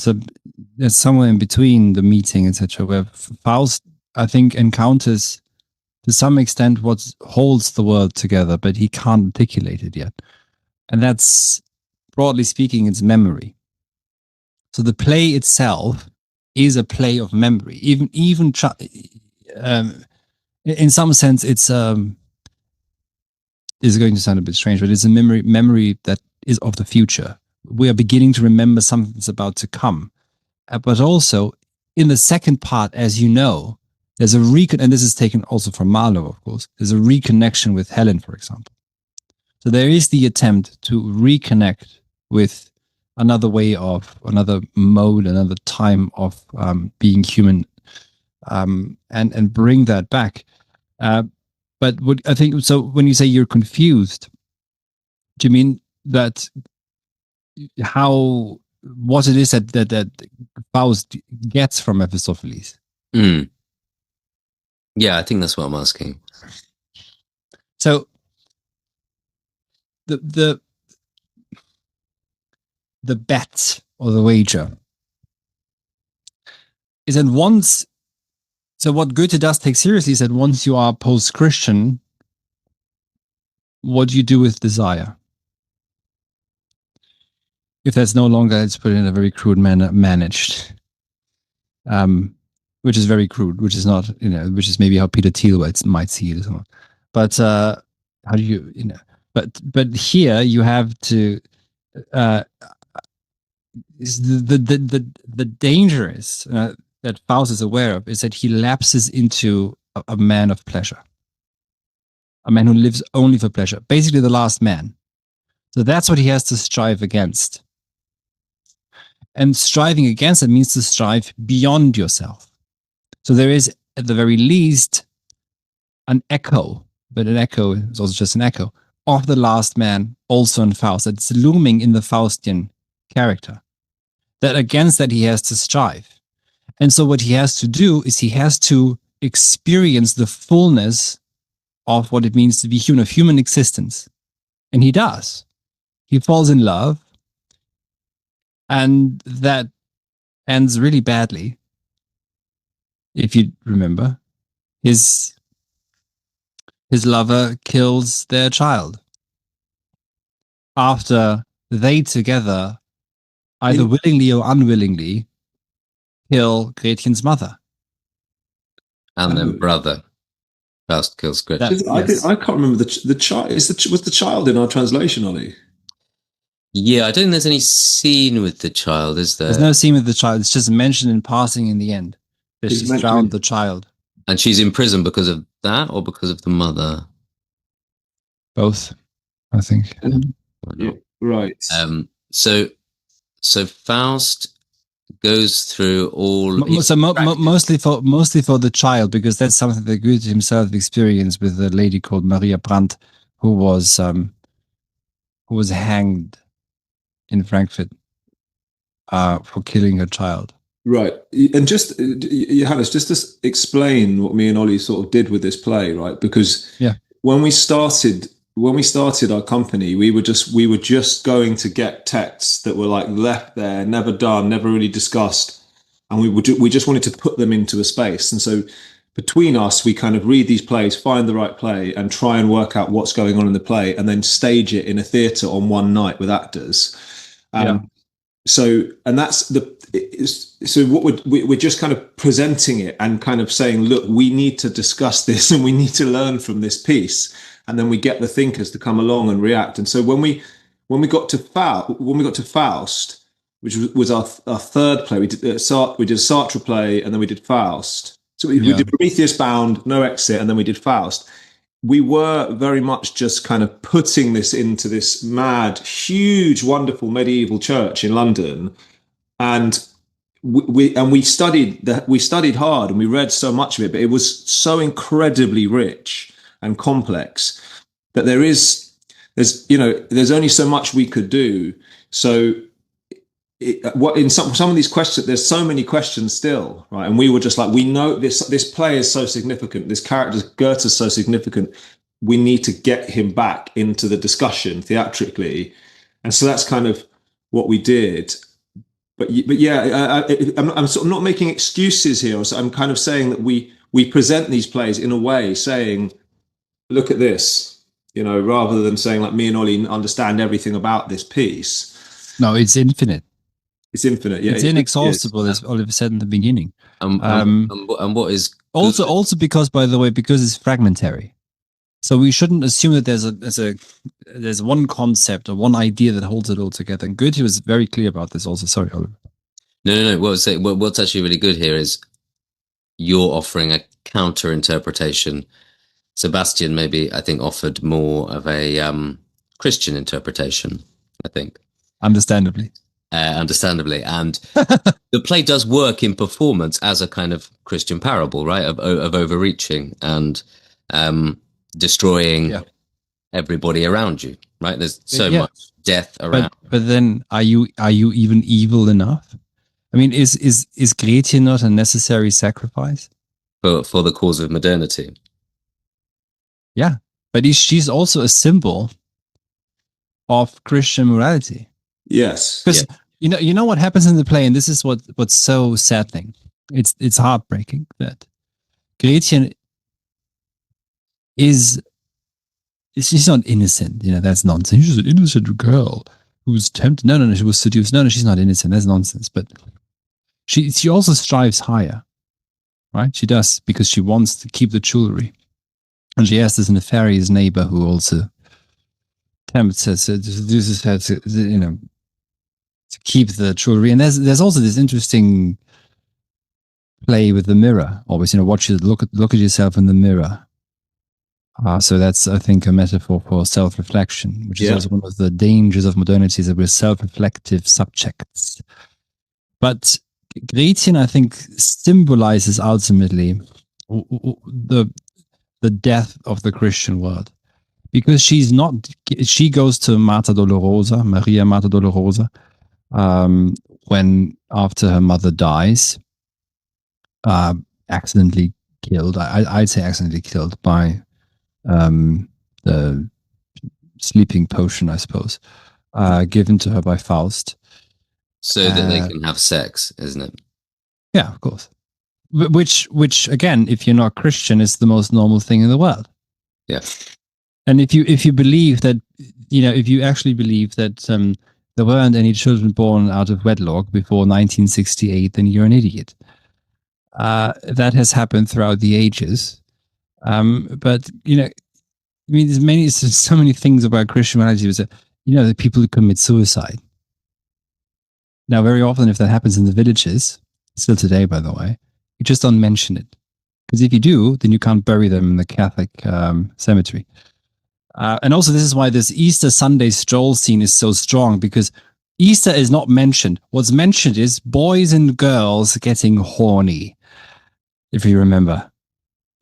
There's somewhere in between the meeting, etc., where Faust, I think, encounters to some extent what holds the world together, but he can't articulate it yet. And that's, broadly speaking, it's memory. So the play itself is a play of memory. Even in some sense, it's going to sound a bit strange, but it's a memory that is of the future. We are beginning to remember something that's about to come. But also, in the second part, as you know, there's a and this is taken also from Marlowe, of course, there's a reconnection with Helen, for example. So there is the attempt to reconnect with another way of, another mode, another time of being human, and bring that back. But what I think, so when you say you're confused, do you mean that what it is that Faust gets from Mephistopheles? Yeah, I think that's what I'm asking. So the bet or the wager is that once, so what Goethe does take seriously is that once you are post-Christian, what do you do with desire? If that's no longer, let's put it in a very crude manner, managed, which is very crude, which is not, which is maybe how Peter Thiel might see it as well. But how do you, but here you have to, the danger is that Faust is aware of is that he lapses into a man of pleasure, a man who lives only for pleasure, basically the last man. So that's what he has to strive against. And striving against it means to strive beyond yourself. So there is, at the very least, an echo, but an echo is also just an echo, of the last man also in Faust. That's looming in the Faustian character. That against that he has to strive. And so what he has to do is he has to experience the fullness of what it means to be human, of human existence. And he does. He falls in love. And that ends really badly. If you remember, his lover kills their child after they together, either willingly or unwillingly, kill Gretchen's mother. And then brother. Faust kills Gretchen. I can't remember the child. Was the child in our translation, Ollie? Yeah, I don't think there's any scene with the child, is there? There's no scene with the child. It's just mentioned in passing in the end that she's drowned the child. And she's in prison because of that or because of the mother? Both, I think. Yeah, right. So Faust goes through all. Mostly for the child, because that's something that Goethe himself experienced with a lady called Maria Brandt, who was hanged in Frankfurt for killing her child. Right. And just, Johannes, just to explain what me and Ollie sort of did with this play, right? Because when we started our company, we were just going to get texts that were like left there, never done, never really discussed. And we just wanted to put them into a space. And so between us, we kind of read these plays, find the right play and try and work out what's going on in the play and then stage it in a theatre on one night with actors. So what we're just kind of presenting it and kind of saying, look, we need to discuss this and we need to learn from this piece. And then we get the thinkers to come along and react. And so when we got to Faust, which was our third play, we did a Sartre play and then we did Faust. So we did Prometheus Bound, No Exit, and then we did Faust. We were very much just kind of putting this into this mad, huge, wonderful medieval church in London, and we studied hard and we read so much of it, but it was so incredibly rich and complex that there's only so much we could do. So in some of these questions, there's so many questions still, right? And we were just like, we know this play is so significant, this character Goethe is so significant, we need to get him back into the discussion theatrically. And so that's kind of what we did. But I'm sort of not making excuses here. So I'm kind of saying that we present these plays in a way saying, look at this, rather than saying like me and Ollie understand everything about this piece. No, it's infinite. It's infinite, yeah. It's inexhaustible, as Oliver said in the beginning. And what is also because, by the way, because it's fragmentary. So we shouldn't assume that there's one concept or one idea that holds it all together. And Goethe was very clear about this also. Sorry, Oliver. No. What's actually really good here is you're offering a counter interpretation. Sebastian maybe, I think, offered more of a Christian interpretation, I think. Understandably. Understandably. And the play does work in performance as a kind of Christian parable, right? Of overreaching and destroying everybody around you, right? There's so much death around. But then are you even evil enough? I mean, is Gretchen not a necessary sacrifice? For the cause of modernity. Yeah. But she's also a symbol of Christian morality. Yes. Because you know what happens in the play, and this is what's so saddening. It's heartbreaking that Gretchen she's not innocent. That's nonsense. She's an innocent girl who was tempted. No, she was seduced. No, she's not innocent. That's nonsense. But she also strives higher, right? She does, because she wants to keep the jewelry. And she has this nefarious neighbor who also tempts her, seduces her to keep the jewelry. And there's also this interesting play with the mirror. Always, look at yourself in the mirror. So that's, I think, a metaphor for self-reflection, which is also one of the dangers of modernity, is that we're self-reflective subjects. But Gretchen, I think, symbolizes ultimately the death of the Christian world, because she goes to Maria Mater Dolorosa, when after her mother dies, accidentally killed. I'd say accidentally killed by the sleeping potion, I suppose, given to her by Faust. So that they can have sex, isn't it? Yeah, of course. Which again, if you're not Christian, is the most normal thing in the world. Yeah. And if you believe that, if you actually believe that there weren't any children born out of wedlock before 1968, then you're an idiot. That has happened throughout the ages. But there's so many things about Christianity. The people who commit suicide. Now, very often, if that happens in the villages, still today, by the way, you just don't mention it, because if you do, then you can't bury them in the Catholic cemetery. And also, this is why this Easter Sunday stroll scene is so strong, because Easter is not mentioned. What's mentioned is boys and girls getting horny. If you remember,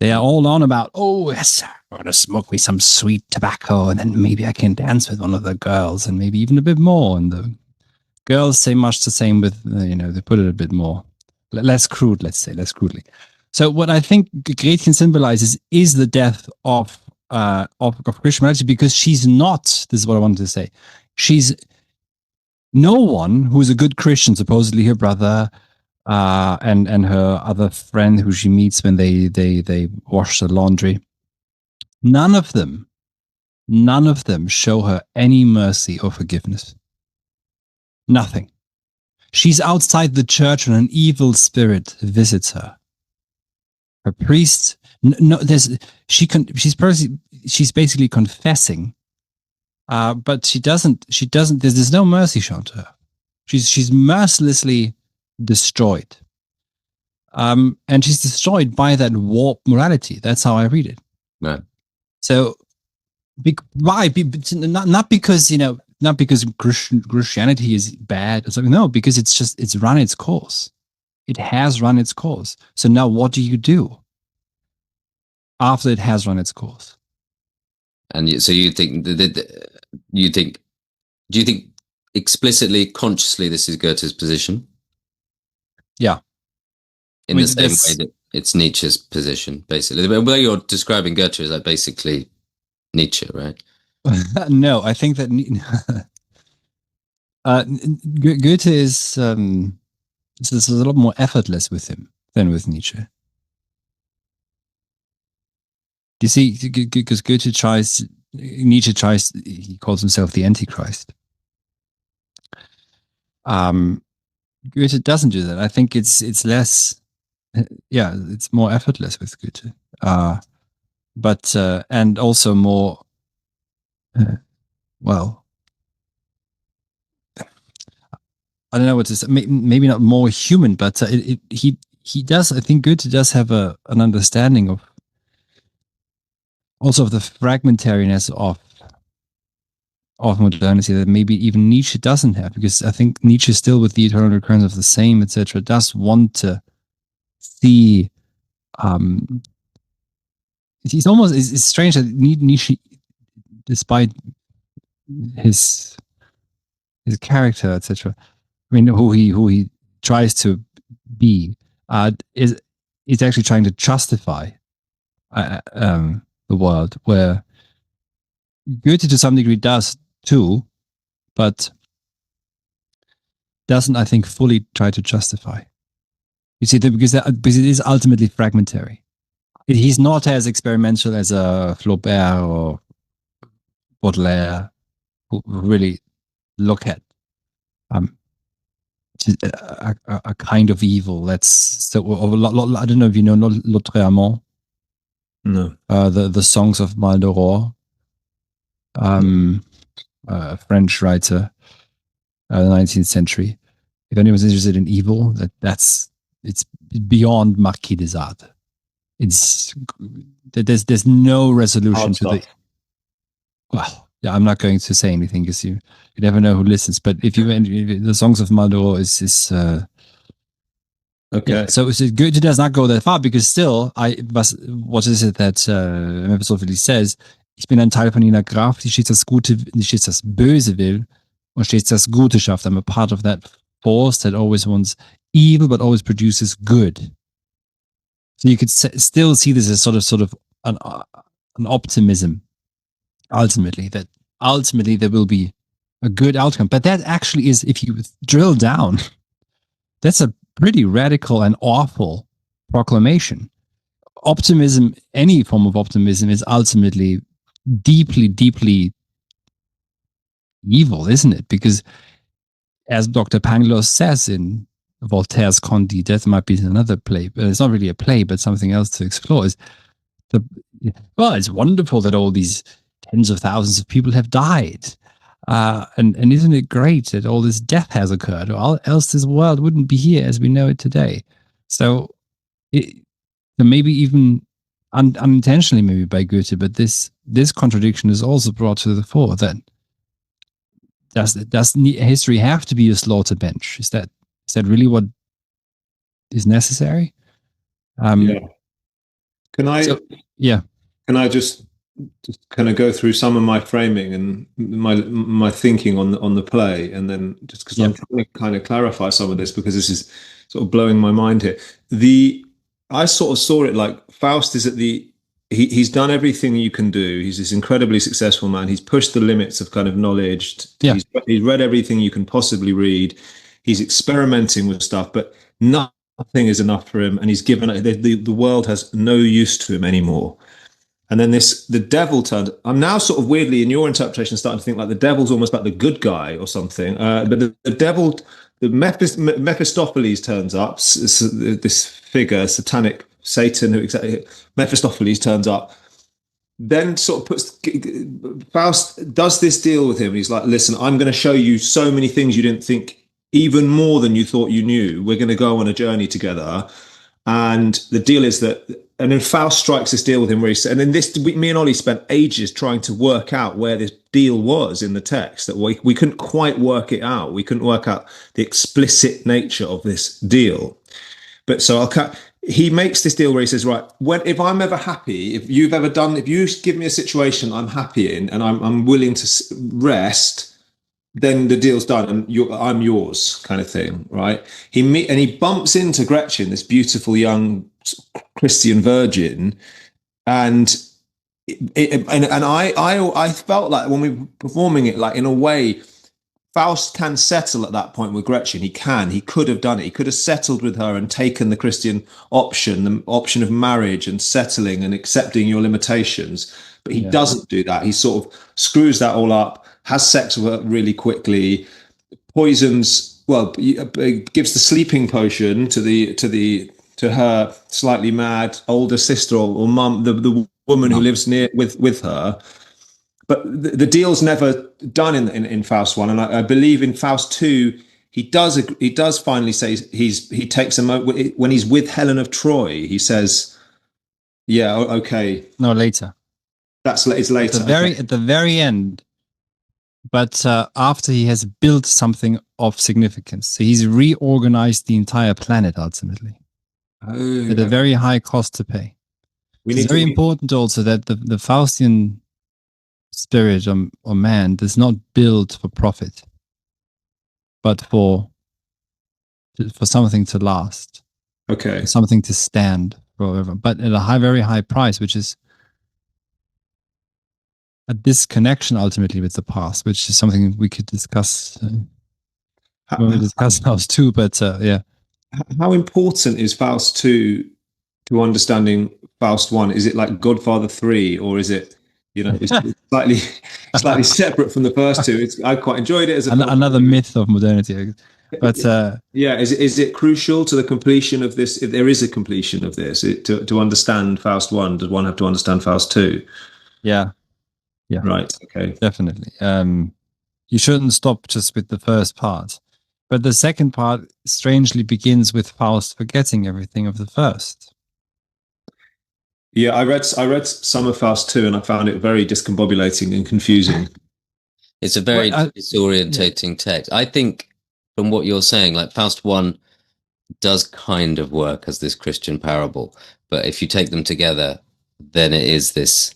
they are all on about, oh, yes, I'm going to smoke me some sweet tobacco, and then maybe I can dance with one of the girls, and maybe even a bit more. And the girls say much the same with, they put it a bit more, less crude, let's say, less crudely. So what I think Gretchen symbolizes is the death of Christianity, because she's not, this is what I wanted to say, she's no one who's a good Christian, supposedly her brother, and her other friend who she meets when they wash the laundry. None of them show her any mercy or forgiveness. Nothing. She's outside the church when an evil spirit visits her. Her priest, she's basically confessing, but she doesn't. There's no mercy shown to her. She's mercilessly destroyed, and she's destroyed by that warped morality. That's how I read it. Right. So, why? Not because not because Christianity is bad or something. No, because it's run its course. It has run its course. So now, what do you do after it has run its course? And so you think do you think explicitly, consciously, this is Goethe's position? Yeah. In the same way that it's Nietzsche's position, basically. The way you're describing Goethe is like basically Nietzsche, right? No, I think that Goethe is a lot more effortless with him than with Nietzsche. You see, because Nietzsche tries, he calls himself the Antichrist. Goethe doesn't do that. I think it's less, it's more effortless with Goethe. But and also more, well, I don't know what to say. Maybe not more human, but he does. I think Goethe does have an understanding of also of the fragmentariness of modernity that maybe even Nietzsche doesn't have, because I think Nietzsche still, with the eternal recurrence of the same, etc., does want to see. It's strange that Nietzsche, despite his character, etc., I mean, who he tries to be, is actually trying to justify the world, where Goethe to some degree does too, but doesn't, I think, fully try to justify. You see, because it is ultimately fragmentary. He's not as experimental as a Flaubert or Baudelaire, who really look at a kind of evil. I don't know if you know L'Autre Amant. No. The songs of Maldoror, a French writer, the 19th century. If anyone's interested in evil, it's beyond Marquis de Sade. There's no resolution to the. Well, yeah, I'm not going to say anything because you never know who listens. But if the songs of Maldoror is okay. Yeah, so Goethe does not go that far, because still, what is it that Mephistopheles says? Ich bin ein Teil von jener Kraft, die stets das Gute, die stets das Böse will und stets das Gute schafft. I'm a part of that force that always wants evil but always produces good. So you could still see this as sort of an optimism. Ultimately, there will be a good outcome. But that actually is, if you drill down, that's a pretty radical and awful proclamation. Optimism, any form of optimism, is ultimately deeply, deeply evil, isn't it? Because, as Dr. Pangloss says in Voltaire's Candide, that might be another play, but it's not really a play, but something else to explore, is it's wonderful that all these tens of thousands of people have died. And isn't it great that all this death has occurred, or else this world wouldn't be here as we know it today? So maybe even unintentionally, maybe by Goethe, but this contradiction is also brought to the fore. That does history have to be a slaughter bench? Is that really what is necessary? Yeah. Can I just kind of go through some of my framing and my thinking on the play, and then just because I'm trying to kind of clarify some of this, because this is sort of blowing my mind here. I sort of saw it like Faust is he's done everything you can do. He's this incredibly successful man. He's pushed the limits of kind of knowledge. Yeah. He's read everything you can possibly read. He's experimenting with stuff, but nothing is enough for him. And he's given the world has no use to him anymore. And then the devil turned. I'm now sort of weirdly, in your interpretation, starting to think like the devil's almost like the good guy or something. But the devil, Mephistopheles turns up. This figure, satanic Satan, Mephistopheles turns up. Then sort of Faust does this deal with him. He's like, listen, I'm going to show you so many things you didn't think, even more than you thought you knew. We're going to go on a journey together. And the deal is that, and then Faust strikes this deal with him where he said, and then me and Ollie spent ages trying to work out where this deal was in the text, that we couldn't quite work it out. We couldn't work out the explicit nature of this deal. But so he makes this deal where he says, right, if I'm ever happy, if you give me a situation I'm happy in and I'm willing to rest, then the deal's done and I'm yours, kind of thing, right? He bumps into Gretchen, this beautiful young Christian virgin, and I felt like when we were performing it, like in a way, Faust can settle at that point with Gretchen. He could have done it. He could have settled with her and taken the Christian option, the option of marriage and settling and accepting your limitations. But he doesn't do that. He sort of screws that all up, has sex with her really quickly, gives the sleeping potion to her slightly mad older sister or mum, the woman who lives near with her. But the deal's never done in Faust 1. And I believe in Faust 2, he does finally say he takes a moment when he's with Helen of Troy. He says, "Yeah, okay." No, later. It's later. At the very end. But after he has built something of significance, so he's reorganized the entire planet ultimately at a very high cost to pay. It's very important also that the Faustian spirit or man does not build for profit, but for something to last. Okay. For something to stand forever, but at a very high price, which is a disconnection ultimately with the past, which is something we could discuss when we discuss Faust 2. But yeah. How important is Faust 2 to understanding Faust 1? Is it like Godfather 3, or is it, it's slightly separate from the first two? I quite enjoyed it as another myth of modernity. But yeah, is it crucial to the completion of this? If there is a completion of this, to understand Faust 1, does one have to understand Faust 2? Yeah. Yeah. Right. Okay. Definitely. You shouldn't stop just with the first part. But the second part strangely begins with Faust forgetting everything of the first. Yeah, I read some of Faust 2 and I found it very discombobulating and confusing. It's a very disorientating text. I think from what you're saying, like Faust 1 does kind of work as this Christian parable, but if you take them together, then it is this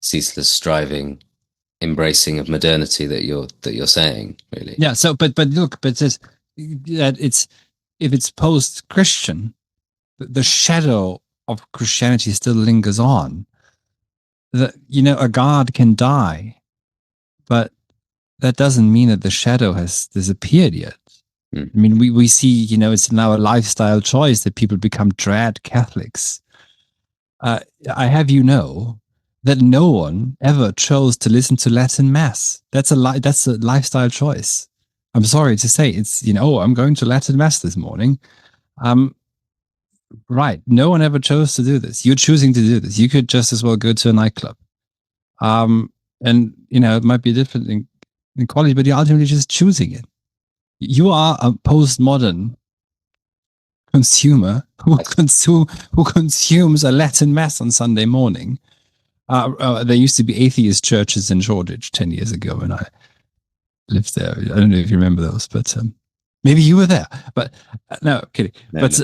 ceaseless striving, embracing of modernity that you're saying, really. Yeah. So, but look, but it's if it's post-Christian, the shadow of Christianity still lingers on. That a god can die, but that doesn't mean that the shadow has disappeared yet. I mean, we see, it's now a lifestyle choice that people become trad Catholics. I have that no one ever chose to listen to Latin Mass. That's a lifestyle choice. I'm sorry to say, it's I'm going to Latin Mass this morning. Right. No one ever chose to do this. You're choosing to do this. You could just as well go to a nightclub. And it might be different in quality, but you're ultimately just choosing it. You are a postmodern consumer who consumes a Latin Mass on Sunday morning. There used to be atheist churches in Shoreditch 10 years ago when I lived there. I don't know if you remember those, but maybe you were there. But no, kidding. No, but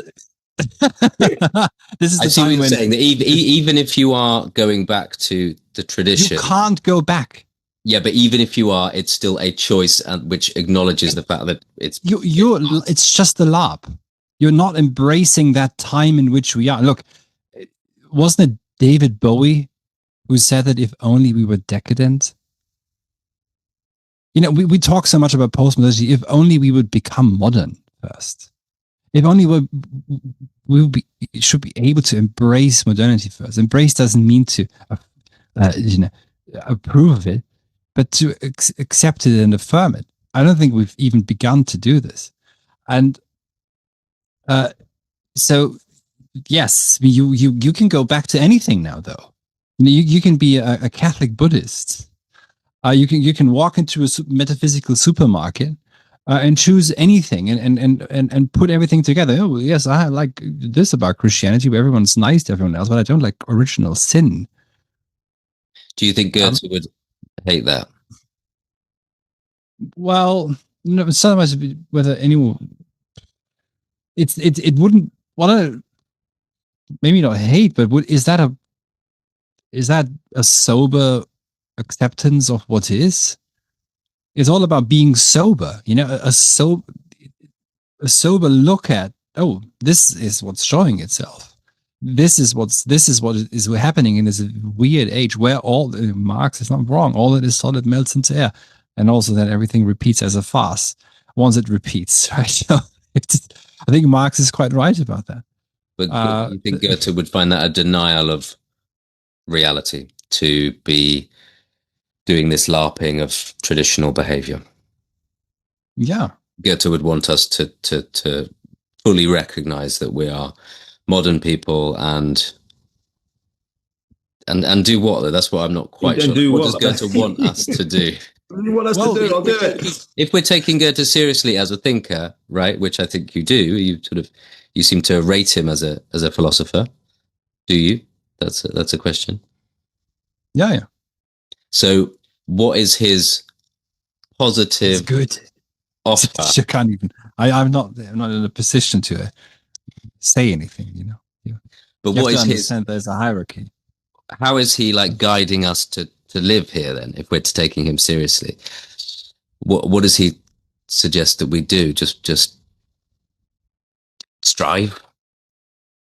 this is I see what you're saying. That even if you are going back to the tradition, you can't go back. Yeah, but even if you are, it's still a choice, which acknowledges the fact that it's it's just a LARP. You're not embracing that time in which we are. Look, wasn't it David Bowie who said that if only we were decadent? We talk so much about postmodernity. If only we would become modern first. If only we should be able to embrace modernity first. Embrace doesn't mean to approve of it, but to accept it and affirm it. I don't think we've even begun to do this. And so, yes, you can go back to anything now, though. You can be a Catholic Buddhist. You can walk into a metaphysical supermarket and choose anything and put everything together. Oh, yes, I like this about Christianity, where everyone's nice to everyone else, but I don't like original sin. Do you think Goethe would hate that? Well, sometimes whether anyone, it wouldn't. Maybe not hate, but is that a sober acceptance of what is? It's all about being sober. A sober look at, oh, this is what's showing itself. This is what is happening in this weird age where Marx is not wrong. All that is solid melts into air, and also that everything repeats as a farce once it repeats. Right? So I think Marx is quite right about that. But you think Goethe would find that a denial of reality to be doing this LARPing of traditional behavior? Yeah. Goethe would want us to fully recognize that we are modern people and do what? That's what I'm not quite sure. What does Goethe want us to do? want us to do it, I'll do it. If we're taking Goethe seriously as a thinker, right, which I think you do, you seem to rate him as a philosopher. Do you? That's a question. Yeah. So, what is his positive good offer? You can't even. I'm not in a position to say anything. But you what have to is understand there's a hierarchy. How is he like guiding us to live here then, if we're taking him seriously? What does he suggest that we do? Just strive?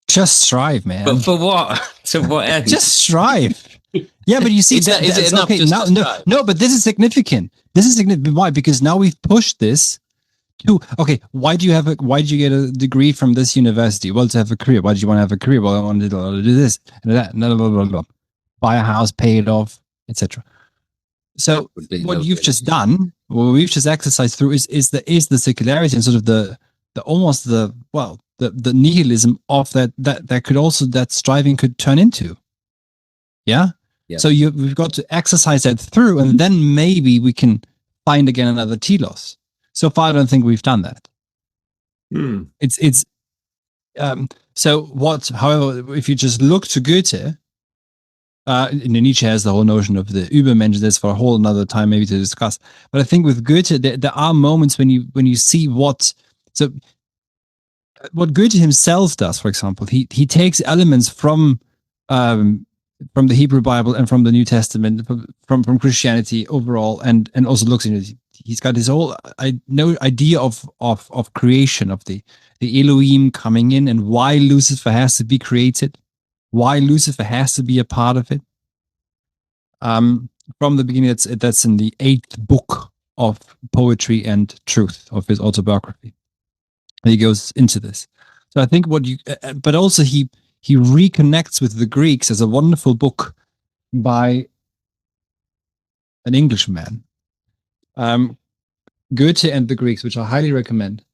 Just strive, man. But for what? To what end? Just strive. Yeah, but you see, is it enough? Okay, no, but this is significant. This is significant. Why? Because now we've pushed this to. Okay, why did you get a degree from this university? Well, to have a career. Why did you want to have a career? Well, I wanted to do this and that. Blah, blah, blah, blah. Buy a house, pay it off, etc. So what you've just done, what we've just exercised through, is the secularity and sort of the nihilism of that could also, that striving could turn into. Yeah. So we've got to exercise that through, and then maybe we can find again another telos. So far, I don't think we've done that. So what? However, if you just look to Goethe, Nietzsche has the whole notion of the Übermensch. There's for a whole another time maybe to discuss. But I think with Goethe, there are moments when you see what Goethe himself does. For example, he takes elements from the Hebrew Bible and from the New Testament, from Christianity overall, and also looks into it. He's got his whole idea of creation, of the Elohim coming in, and why Lucifer has to be created, why Lucifer has to be a part of it. From the beginning, that's in the 8th book of Poetry and Truth of his autobiography. And he goes into this. So I think but also he reconnects with the Greeks. As a wonderful book by an Englishman, Goethe and the Greeks, which I highly recommend.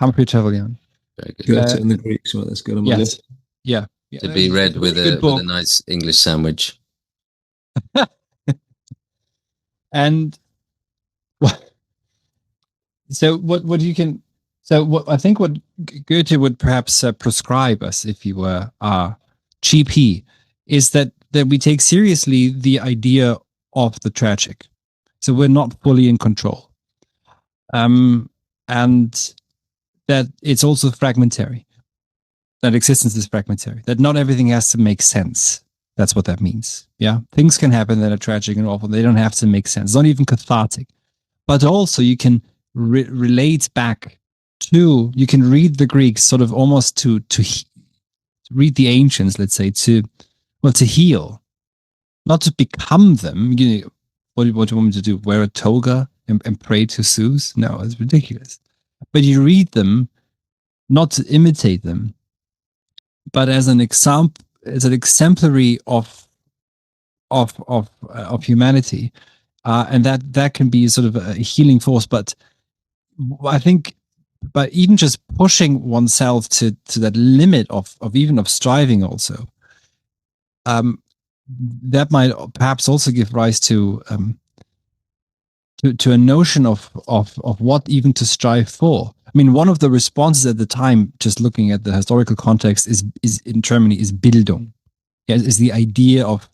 Humphrey Trevelyan. Goethe and the Greeks. Well, that's good on my list. Yeah. To be read with a nice English sandwich. And so what you can. So I think what Goethe would perhaps prescribe us, if he were our GP, is that we take seriously the idea of the tragic. So we're not fully in control. And that it's also fragmentary. That existence is fragmentary. That not everything has to make sense. That's what that means. Yeah. Things can happen that are tragic and awful. They don't have to make sense. It's not even cathartic. But also you can relate back to, you can read the Greeks sort of almost to read the ancients, let's say, to heal, not to become them. What do you want me to do? Wear a toga and pray to Zeus? No, it's ridiculous. But you read them not to imitate them, but as an example, as an exemplary of humanity, and that can be sort of a healing force. But I think, but even just pushing oneself to that limit of striving also, that might perhaps also give rise to a notion of what even to strive for. I mean, one of the responses at the time, just looking at the historical context, is in Germany is Bildung. Yeah, is the idea of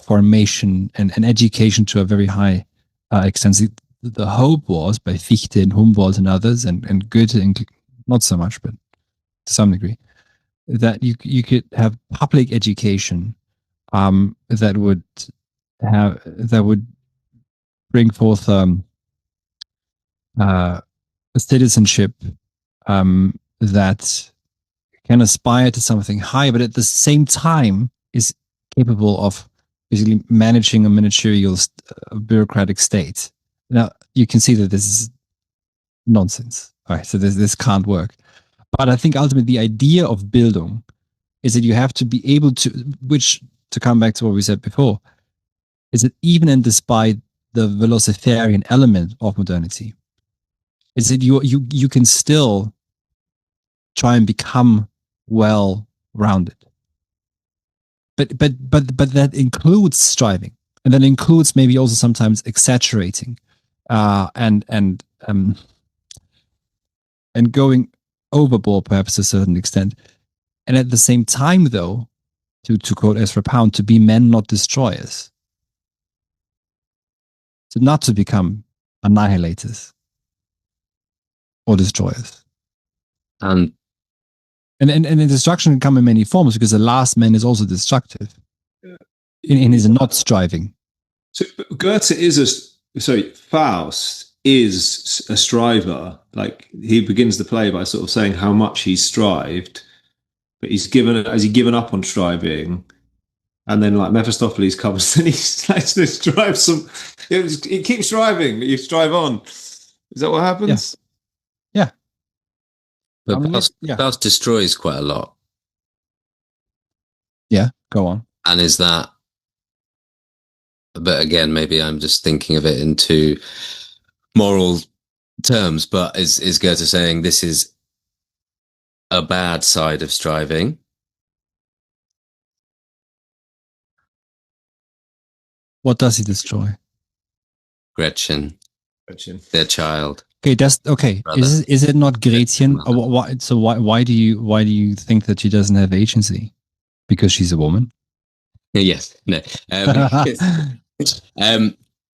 formation and education to a very high extent. The hope was by Fichte and Humboldt and others, and Goethe, not so much, but to some degree, that you could have public education that would bring forth a citizenship that can aspire to something high, but at the same time is capable of basically managing a managerial bureaucratic state. Now, you can see that this is nonsense. All right, so this can't work. But I think ultimately the idea of Bildung is that you have to be able to, which, to come back to what we said before, is that even and despite the Velociferian element of modernity, is that you can still try and become well-rounded. But that includes striving. and that includes maybe also sometimes exaggerating, and going overboard perhaps to a certain extent. And at the same time, though, to quote Ezra Pound, to be men, not destroyers. So not to become annihilators or destroyers. And the destruction can come in many forms, because the last man is also destructive in his not striving. So Goethe Faust is a striver. Like, he begins the play by sort of saying how much he strived, but has he given up on striving? And then, like, Mephistopheles comes and he starts to strive some. He keeps striving, but you strive on. Is that what happens? Yeah. But Faust destroys quite a lot. Yeah, go on. And is that? But again, maybe I'm just thinking of it into moral terms. But is Goethe saying this is a bad side of striving? What does he destroy? Gretchen, their child. Okay, that's okay. Brother. Is it not Gretchen? So why do you think that she doesn't have agency? Because she's a woman? Yes. No.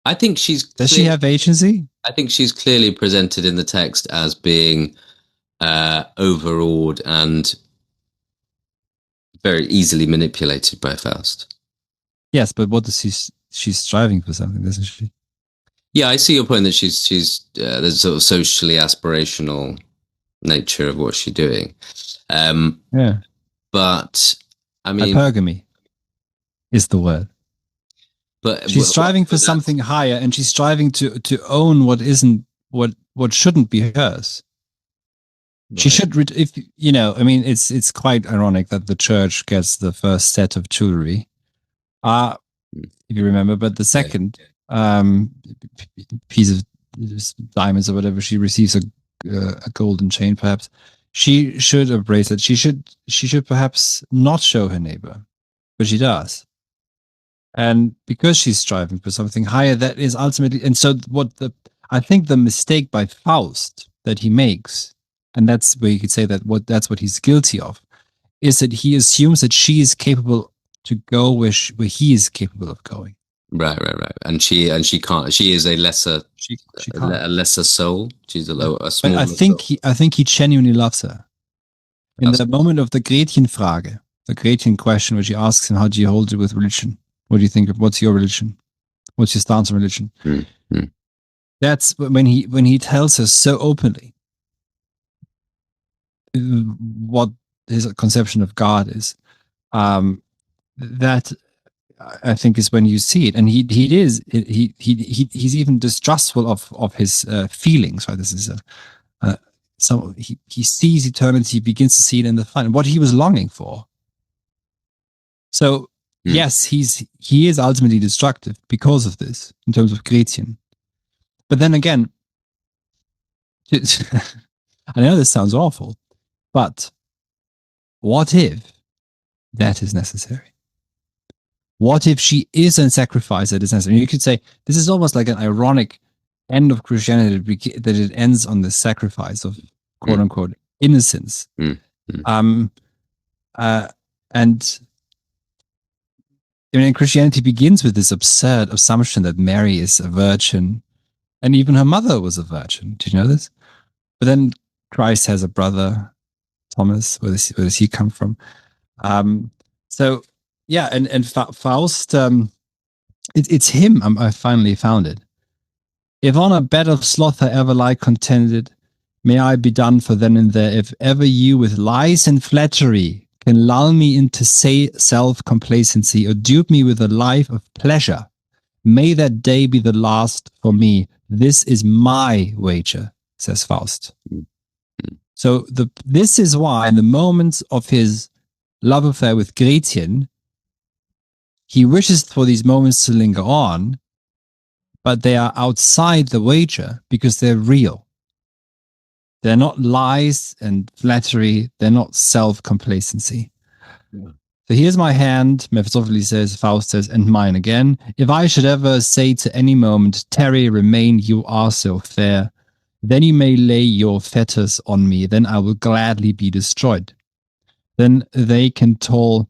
I think she's. Does she have agency? I think she's clearly presented in the text as being overawed and very easily manipulated by Faust. Yes, but what does she's striving for something, doesn't she? Yeah, I see your point that she's there's sort of socially aspirational nature of what she's doing. Yeah, but I mean, hypergamy is the word. But she's striving for something higher, and she's striving to own what shouldn't be hers. Right. She should, if you know, I mean, it's quite ironic that the church gets the first set of jewelry, if you remember, but the second piece of diamonds or whatever, she receives a golden chain. Perhaps she should embrace it. She should perhaps not show her neighbor, but she does. And because she's striving for something higher, that is ultimately, and so I think the mistake by Faust that he makes, and that's where you could say that's what he's guilty of, is that he assumes that she is capable to go where he is capable of going. Right. And she can't. She is a lesser, a lesser soul. She's a smaller. I think he genuinely loves her. In the moment of the Gretchen-Frage, the Gretchen question, where she asks him, "How do you hold it with religion? What do you think of what's your religion? What's your stance on religion?" Mm-hmm. That's when he tells her so openly what his conception of God is. That I think is when you see it, and he's even distrustful of his feelings. Right, this is so he sees eternity, begins to see it in the fun, what he was longing for. So. Yes, he is ultimately destructive because of this, in terms of Gretchen. But then again, I know this sounds awful, but what if that is necessary? What if she is a sacrifice that is necessary? You could say this is almost like an ironic end of Christianity, that it ends on the sacrifice of quote unquote innocence. And I mean, Christianity begins with this absurd assumption that Mary is a virgin, and even her mother was a virgin. Did you know this? But then Christ has a brother, Thomas. Where does he come from? So yeah, and Faust, it's him. I finally found it. If on a bed of sloth I ever lie contented, may I be done for then and there. If ever you with lies and flattery can lull me into self-complacency or dupe me with a life of pleasure, may that day be the last for me. This is my wager, says Faust. So this is why in the moments of his love affair with Gretchen, he wishes for these moments to linger on, but they are outside the wager because they're real. They're not lies and flattery. They're not self-complacency. So here's my hand, Mephistopheles says, Faust says, and mine again. If I should ever say to any moment, tarry, remain, you are so fair, then you may lay your fetters on me, then I will gladly be destroyed. Then they can toll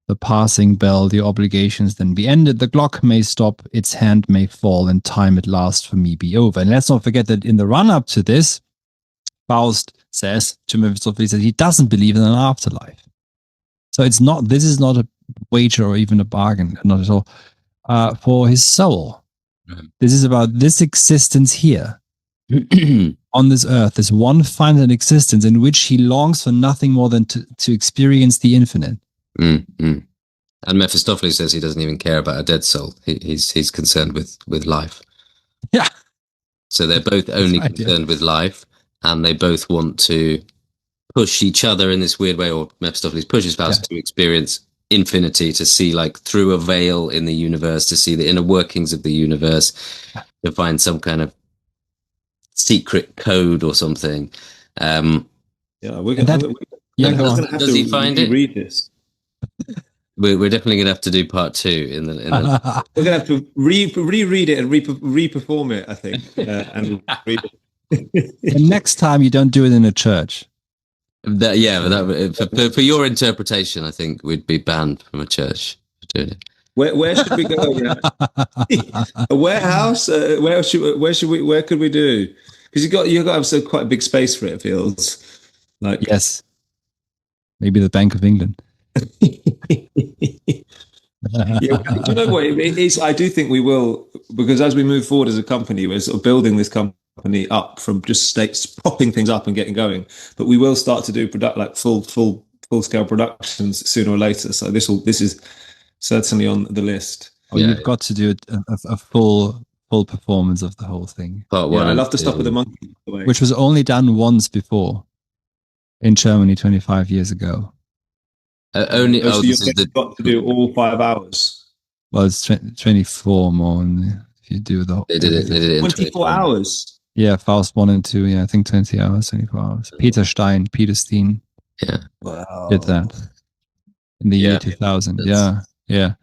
the passing bell, the obligations then be ended, the clock may stop, its hand may fall, and time at last for me be over. And let's not forget that in the run-up to this, Faust says to Mephistopheles that he doesn't believe in an afterlife. So this is not a wager or even a bargain, not at all, for his soul. Right. This is about this existence here on this earth, this one finite existence in which he longs for nothing more than to experience the infinite. And Mephistopheles says he doesn't even care about a dead soul. He's concerned with life. Yeah. So they're both only concerned with life, and they both want to push each other in this weird way, or Mephistopheles pushes Faust to experience infinity, to see like through a veil in the universe, to see the inner workings of the universe, to find some kind of secret code or something. We're going to have Does he find it? Read this. We're definitely going to have to do part 2 in the We're going to have to reread it and reperform it, I think, and read it. And next time you don't do it in a church. For your interpretation, I think we'd be banned from a church for doing it. Where should we go? Yeah? A warehouse? Where could we do? Because you got to have quite a big space for it. It feels like yes, maybe the Bank of England. Yeah, do you know what it is? I do think we will, because as we move forward as a company, we're sort of building this company up from just popping things up and getting going. But we will start to do full scale productions sooner or later. So this is certainly on the list. You've got to do a full performance of the whole thing. Part 1. I love to stop with the monkey, which was only done once before in Germany 25 years ago. So you've got to do all 5 hours. Well, it's 24 more if you do the whole. They did it in 24 hours. Yeah, Faust 1 and 2. Yeah, I think 20 hours, 24 hours. Peter Steen did that in the year 2000. Yeah.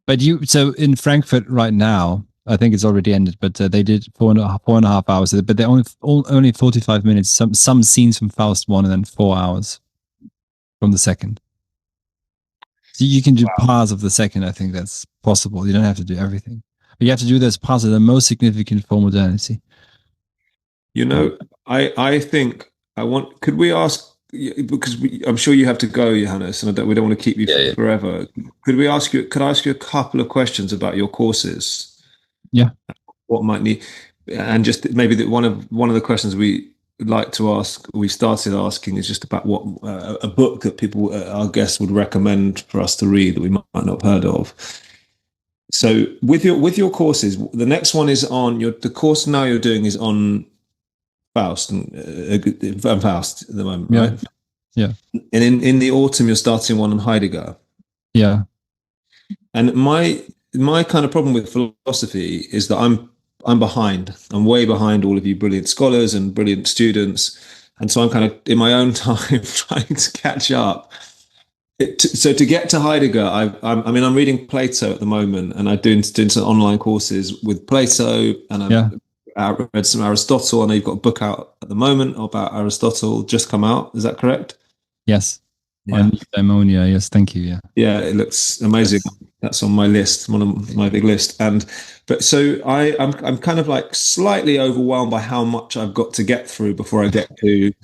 But so in Frankfurt right now, I think it's already ended, but they did 4.5 hours. But they're only 45 minutes. Some scenes from Faust 1 and then 4 hours from the second. So you can do parts of the second. I think that's possible. You don't have to do everything, but you have to do those parts that are most significant for modernity. I think could we ask, because I'm sure you have to go, Johannes, and we don't want to keep you forever. Could I ask you a couple of questions about your courses? Yeah. What might need, and just maybe one of the questions we like to ask, we started asking, is just about what a book that people, our guests, would recommend for us to read that we might not have heard of. So with your courses, the next one is on the course now you're doing is on Faust and Faust at the moment, right? Yeah. And in the autumn, you're starting one on Heidegger. Yeah. And my kind of problem with philosophy is that I'm behind. I'm way behind all of you brilliant scholars and brilliant students. And so I'm kind of in my own time trying to catch up. So to get to Heidegger, I'm reading Plato at the moment, and I'm doing some online courses with Plato, and I've read some Aristotle. I know you've got a book out at the moment about Aristotle, just come out. Is that correct? Yes. On eudaimonia. Yes, thank you. Yeah, it looks amazing. Yes. That's on my list, one of my big list. But so I'm kind of like slightly overwhelmed by how much I've got to get through before I get to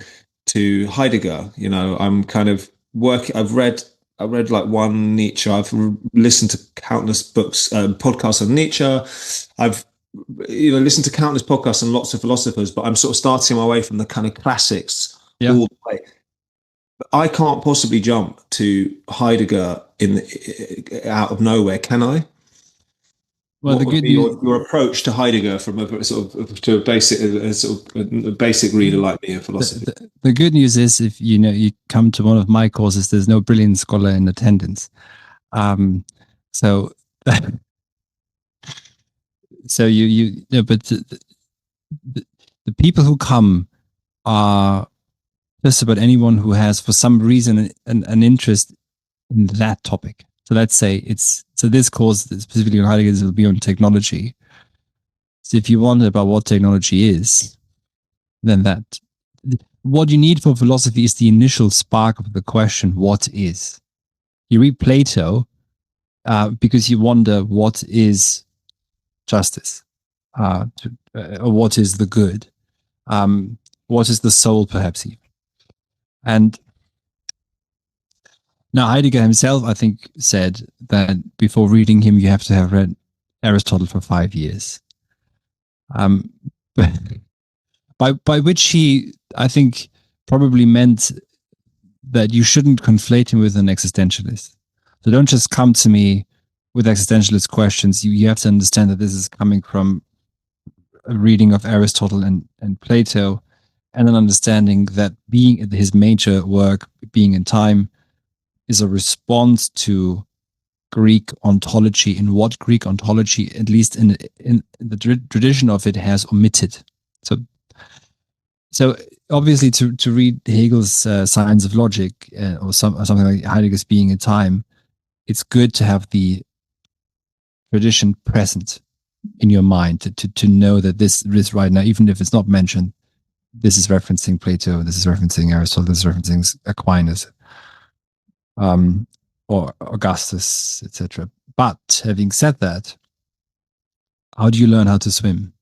Heidegger. I'm kind of working. I read like one Nietzsche. I've listened to countless books, podcasts on Nietzsche. I've listened to countless podcasts on lots of philosophers, but I'm sort of starting my way from the kind of classics all the way. I can't possibly jump to Heidegger out of nowhere, can I? Well, what would be your approach to Heidegger from a basic reader like me in philosophy? The good news is, if you come to one of my courses, there's no brilliant scholar in attendance. So but the people who come are just about anyone who has, for some reason, an interest in that topic. So let's say this course specifically on Heidegger will be on technology. So if you wonder about what technology is, then what you need for philosophy is the initial spark of the question, what is? You read Plato because you wonder what is justice, or what is the good, what is the soul, perhaps even. And now Heidegger himself, I think, said that before reading him, you have to have read Aristotle for 5 years. By which he, I think, probably meant that you shouldn't conflate him with an existentialist. So don't just come to me with existentialist questions. You have to understand that this is coming from a reading of Aristotle and Plato, and an understanding that being his major work, Being in Time, is a response to Greek ontology, in what Greek ontology, at least in the tradition of it, has omitted. So obviously, to read Hegel's Science of Logic or something like Heidegger's Being in Time, it's good to have the tradition present in your mind to know that this right now, even if it's not mentioned, this is referencing Plato, this is referencing Aristotle, this is referencing Aquinas, or Augustus, etc. But having said that, how do you learn how to swim?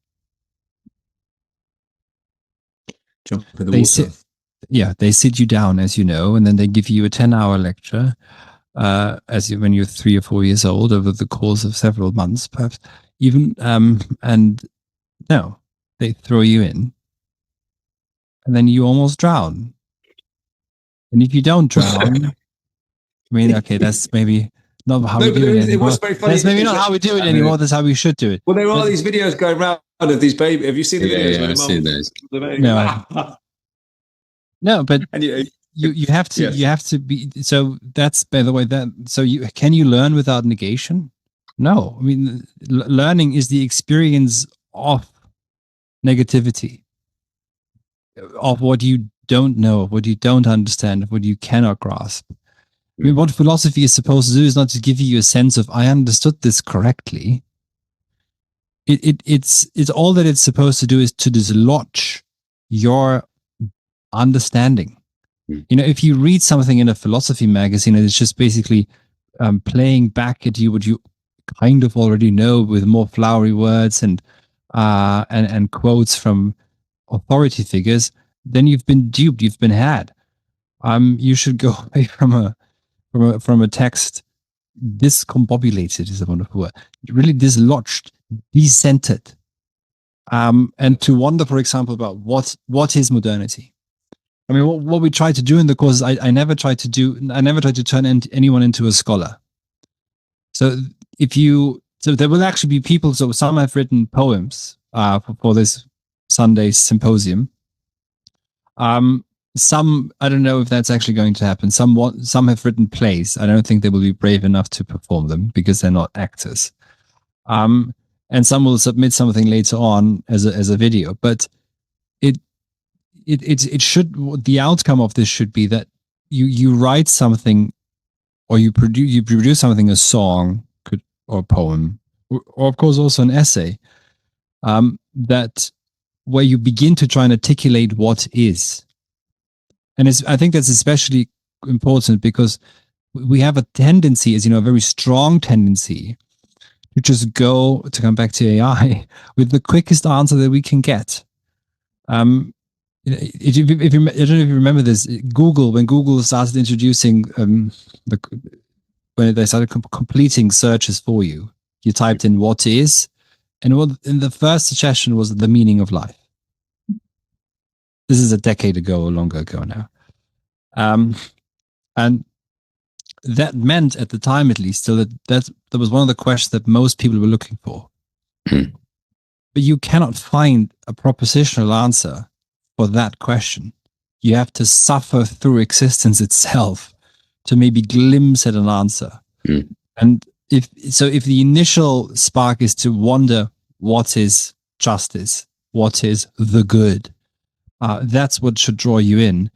Jump in the water. They sit you down, as you know, and then they give you a 10-hour lecture when you're 3 or 4 years old, over the course of several months, perhaps even. And no, they throw you in, and then you almost drown. And if you don't drown, I mean, okay, that's maybe not how we do it anymore. Was very funny. That's maybe not how we do it anymore. That's how we should do it. Well, there are these videos going around of these babies. Have you seen the videos? Yeah, I've seen those. No, but you have to Yes. you have to be. So that's, by the way, can you learn without negation? No, I mean, learning is the experience of negativity, of what you don't know, of what you don't understand, of what you cannot grasp. I mean, what philosophy is supposed to do is not to give you a sense of, I understood this correctly. It's all that it's supposed to do is to dislodge your understanding. You know, if you read something in a philosophy magazine and it's just basically playing back at you what you kind of already know with more flowery words and quotes from authority figures, then you've been duped, you've been had. You should go away from a text discombobulated, is a wonderful word, really dislodged, decentered, and to wonder, for example, about what is modernity. I mean, what we try to do in the course, I never try to turn anyone into a scholar. So there will actually be people. So some have written poems for this Sunday's symposium. Some, I don't know if that's actually going to happen. Some have written plays. I don't think they will be brave enough to perform them because they're not actors. And some will submit something later on as a video. But it should, the outcome of this should be that you write something, or you produce something, a song or a poem, or of course also an essay, that where you begin to try and articulate what is. And I think that's especially important because we have a tendency, as you know, a very strong tendency to just go, to come back to AI, with the quickest answer that we can get. If you, I don't know if you remember this, when Google started introducing when they started completing searches for you, you typed in what is, and the first suggestion was the meaning of life. This is a decade ago or longer ago now. And that meant, at the time at least, so that was one of the questions that most people were looking for. But you cannot find a propositional answer for that question. You have to suffer through existence itself to maybe glimpse at an answer. And if the initial spark is to wonder what is justice, what is the good, that's what should draw you in.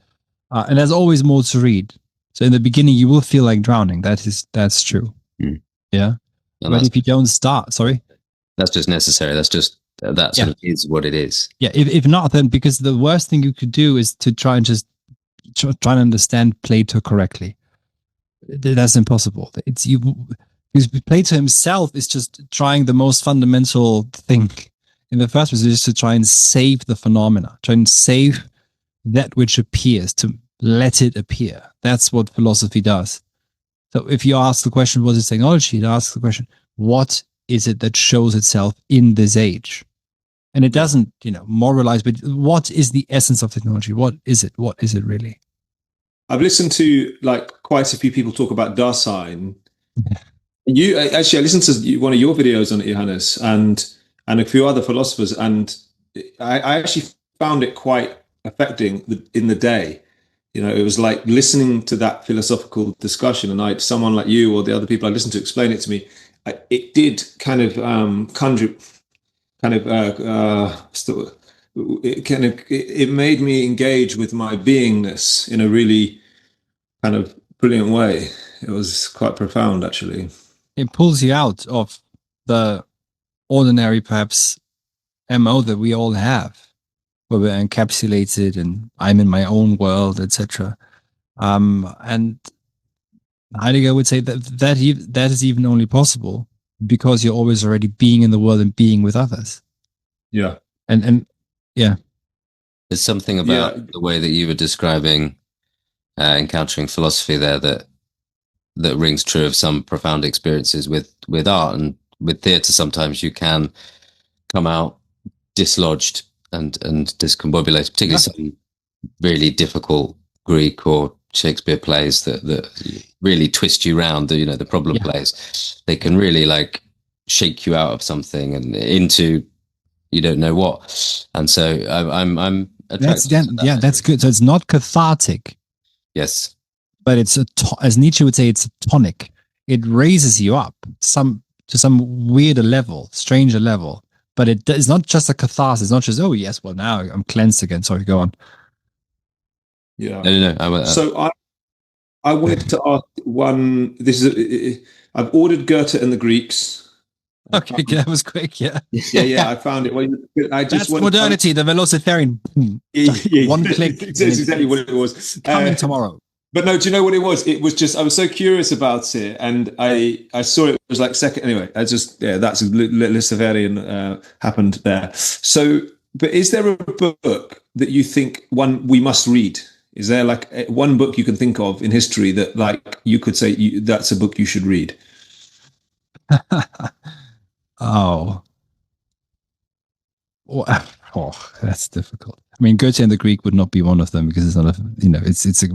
And there's always more to read. So in the beginning, you will feel like drowning. That's true. Mm. Yeah. And But if you don't start, sorry. that's just necessary. That's just, that sort of is what it is. Yeah. If not, then because the worst thing you could do is to try and just try and understand Plato correctly. That's impossible. It's you, because Plato himself is just trying the most fundamental thing in the first place, is to try and save the phenomena, try and save that which appears, to let it appear. That's what philosophy does. So if you ask the question, what is technology? It asks the question, what is it that shows itself in this age? And it doesn't, moralize, but what is the essence of technology? What is it? What is it really? I've listened to quite a few people talk about Dasein. I listened to one of your videos on it, Johannes, and a few other philosophers, and I actually found it quite affecting in the day. It was like listening to that philosophical discussion, and someone like you or the other people I listened to explain it to me. It did kind of it made me engage with my beingness in a really kind of brilliant way. It was quite profound, actually. It pulls you out of the ordinary, perhaps, MO that we all have, where we're encapsulated and I'm in my own world, etc. And Heidegger would say that is even only possible because you're always already being in the world and being with others. Yeah. And yeah. There's something about the way that you were describing encountering philosophy there that rings true of some profound experiences with art and with theatre. Sometimes you can come out dislodged and discombobulated, particularly some really difficult Greek or Shakespeare plays that really twist you round. The problem plays, they can really shake you out of something and into you don't know what. And so I'm attracted to that. That's good. So it's not cathartic. Yes. But it's as Nietzsche would say, it's a tonic. It raises you up to some weirder level, stranger level. But it's not just a catharsis. It's not just, oh yes, well now I'm cleansed again. Sorry, go on. Yeah. No. So I wanted to ask one. I've ordered Goethe and the Greeks. Okay, that was quick. Yeah. Yeah. I found it. That's Modernity, the velocitarian. One click. That's exactly what it was. Coming tomorrow. But no, do you know what it was? It was just, I was so curious about it, and I saw it was second. Anyway, that's Luciferian happened there. So, but is there a book that you think we must read? Is there one book you can think of in history that you could say that's a book you should read? Oh, that's difficult. I mean, Goethe and the Greek would not be one of them because it's not it's a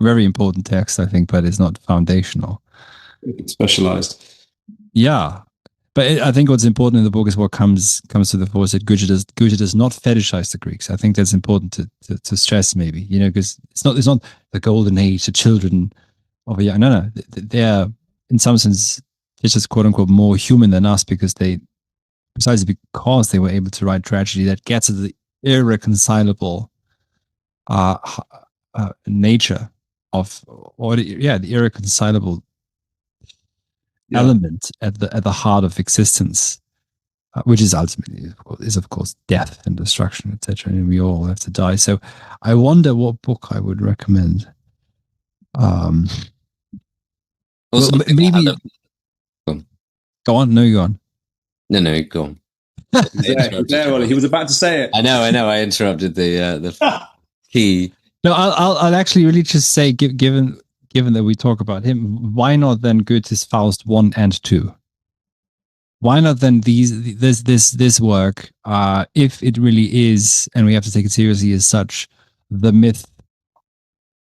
very important text, I think, but it's not foundational. It's specialized. Yeah. But I think what's important in the book is what comes to the fore, that Goethe does not fetishize the Greeks. I think that's important to stress, maybe, because it's not the golden age, the children of a young. No, they're in some sense just quote unquote more human than us precisely because they were able to write tragedy that gets at the irreconcilable nature of, the irreconcilable element at the heart of existence, which is ultimately, of course, death and destruction, etc. And we all have to die. So I wonder what book I would recommend. Maybe. Go on. No, you go on. No, go on. He was about to say it. I know. I interrupted the key. No, I'll actually really just say, given that we talk about him, why not then Goethe's Faust 1 and 2? Why not then this work, if it really is, and we have to take it seriously as such, the myth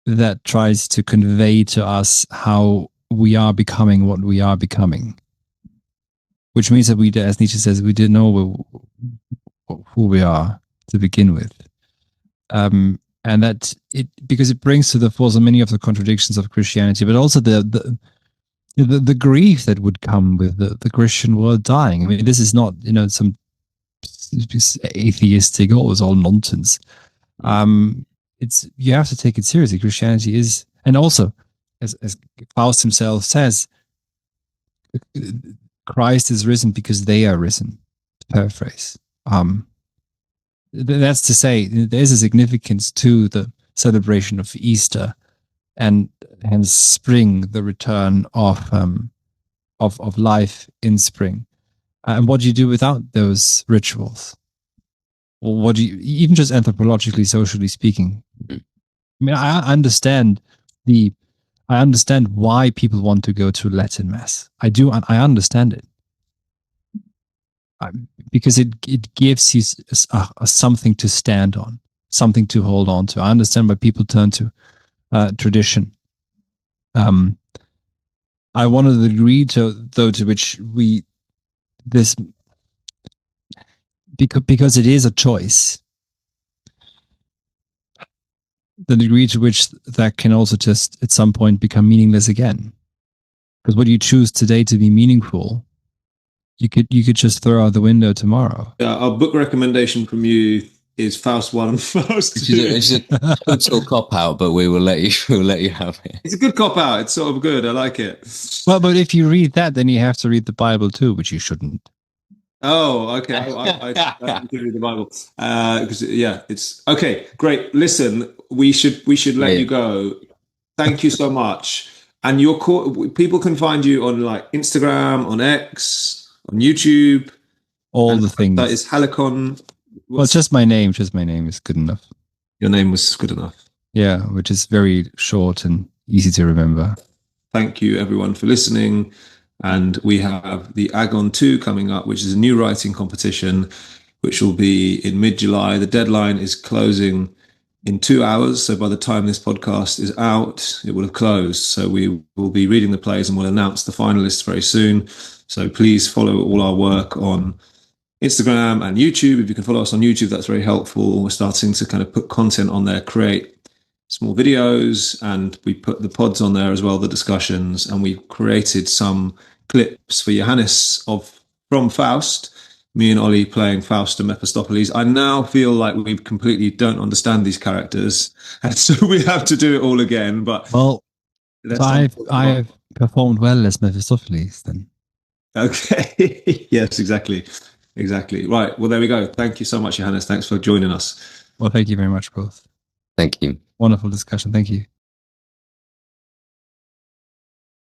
that tries to convey to us how we are becoming what we are becoming, which means that we, as Nietzsche says, we didn't know who we are to begin with. And that because it brings to the fore so many of the contradictions of Christianity, but also the grief that would come with the Christian world dying. I mean, this is not some atheistic, it was all nonsense. You have to take it seriously. Christianity is, and also as Faust himself says, Christ is risen because they are risen. To paraphrase. That's to say, there's a significance to the celebration of Easter, and hence spring, the return of life in spring. And what do you do without those rituals? Or what do you, even just anthropologically, socially speaking? I mean, I understand why people want to go to Latin Mass. I understand it. Because it gives you something to stand on, something to hold on to. I understand why people turn to tradition. I wanted to agree to which because it is a choice, the degree to which that can also just at some point become meaningless again. Because what you choose today to be meaningful, you could just throw out the window tomorrow. Our book recommendation from you is Faust 1 and Faust 2. It's a good sort of cop out, but we'll let you have it. It's a good cop out. It's sort of good. I like it. Well, but if you read that, then you have to read the Bible too, which you shouldn't. Oh, okay. I didn't read the Bible because it's okay. Great. Listen, we should let you go. Thank you so much. And people can find you on like Instagram, on X, on YouTube, all the things. That is Helicon. Well, just my name. Just my name is good enough. Your name was good enough. Yeah, which is very short and easy to remember. Thank you, everyone, for listening. And we have the Agon 2 coming up, which is a new writing competition, which will be in mid-July. The deadline is closing in 2 hours. So by the time this podcast is out, it will have closed. So we will be reading the plays and we'll announce the finalists very soon. So please follow all our work on Instagram and YouTube. If you can follow us on YouTube, that's very helpful. We're starting to kind of put content on there, create small videos, and we put the pods on there as well, the discussions, and we've created some clips for Johannes from Faust, me and Ollie playing Faust and Mephistopheles. I now feel like we completely don't understand these characters, and so we have to do it all again. But well, so I've performed well as Mephistopheles then. Okay. Yes, exactly. Right. Well, there we go. Thank you so much, Johannes. Thanks for joining us. Well, thank you very much, both. Thank you. Wonderful discussion. Thank you.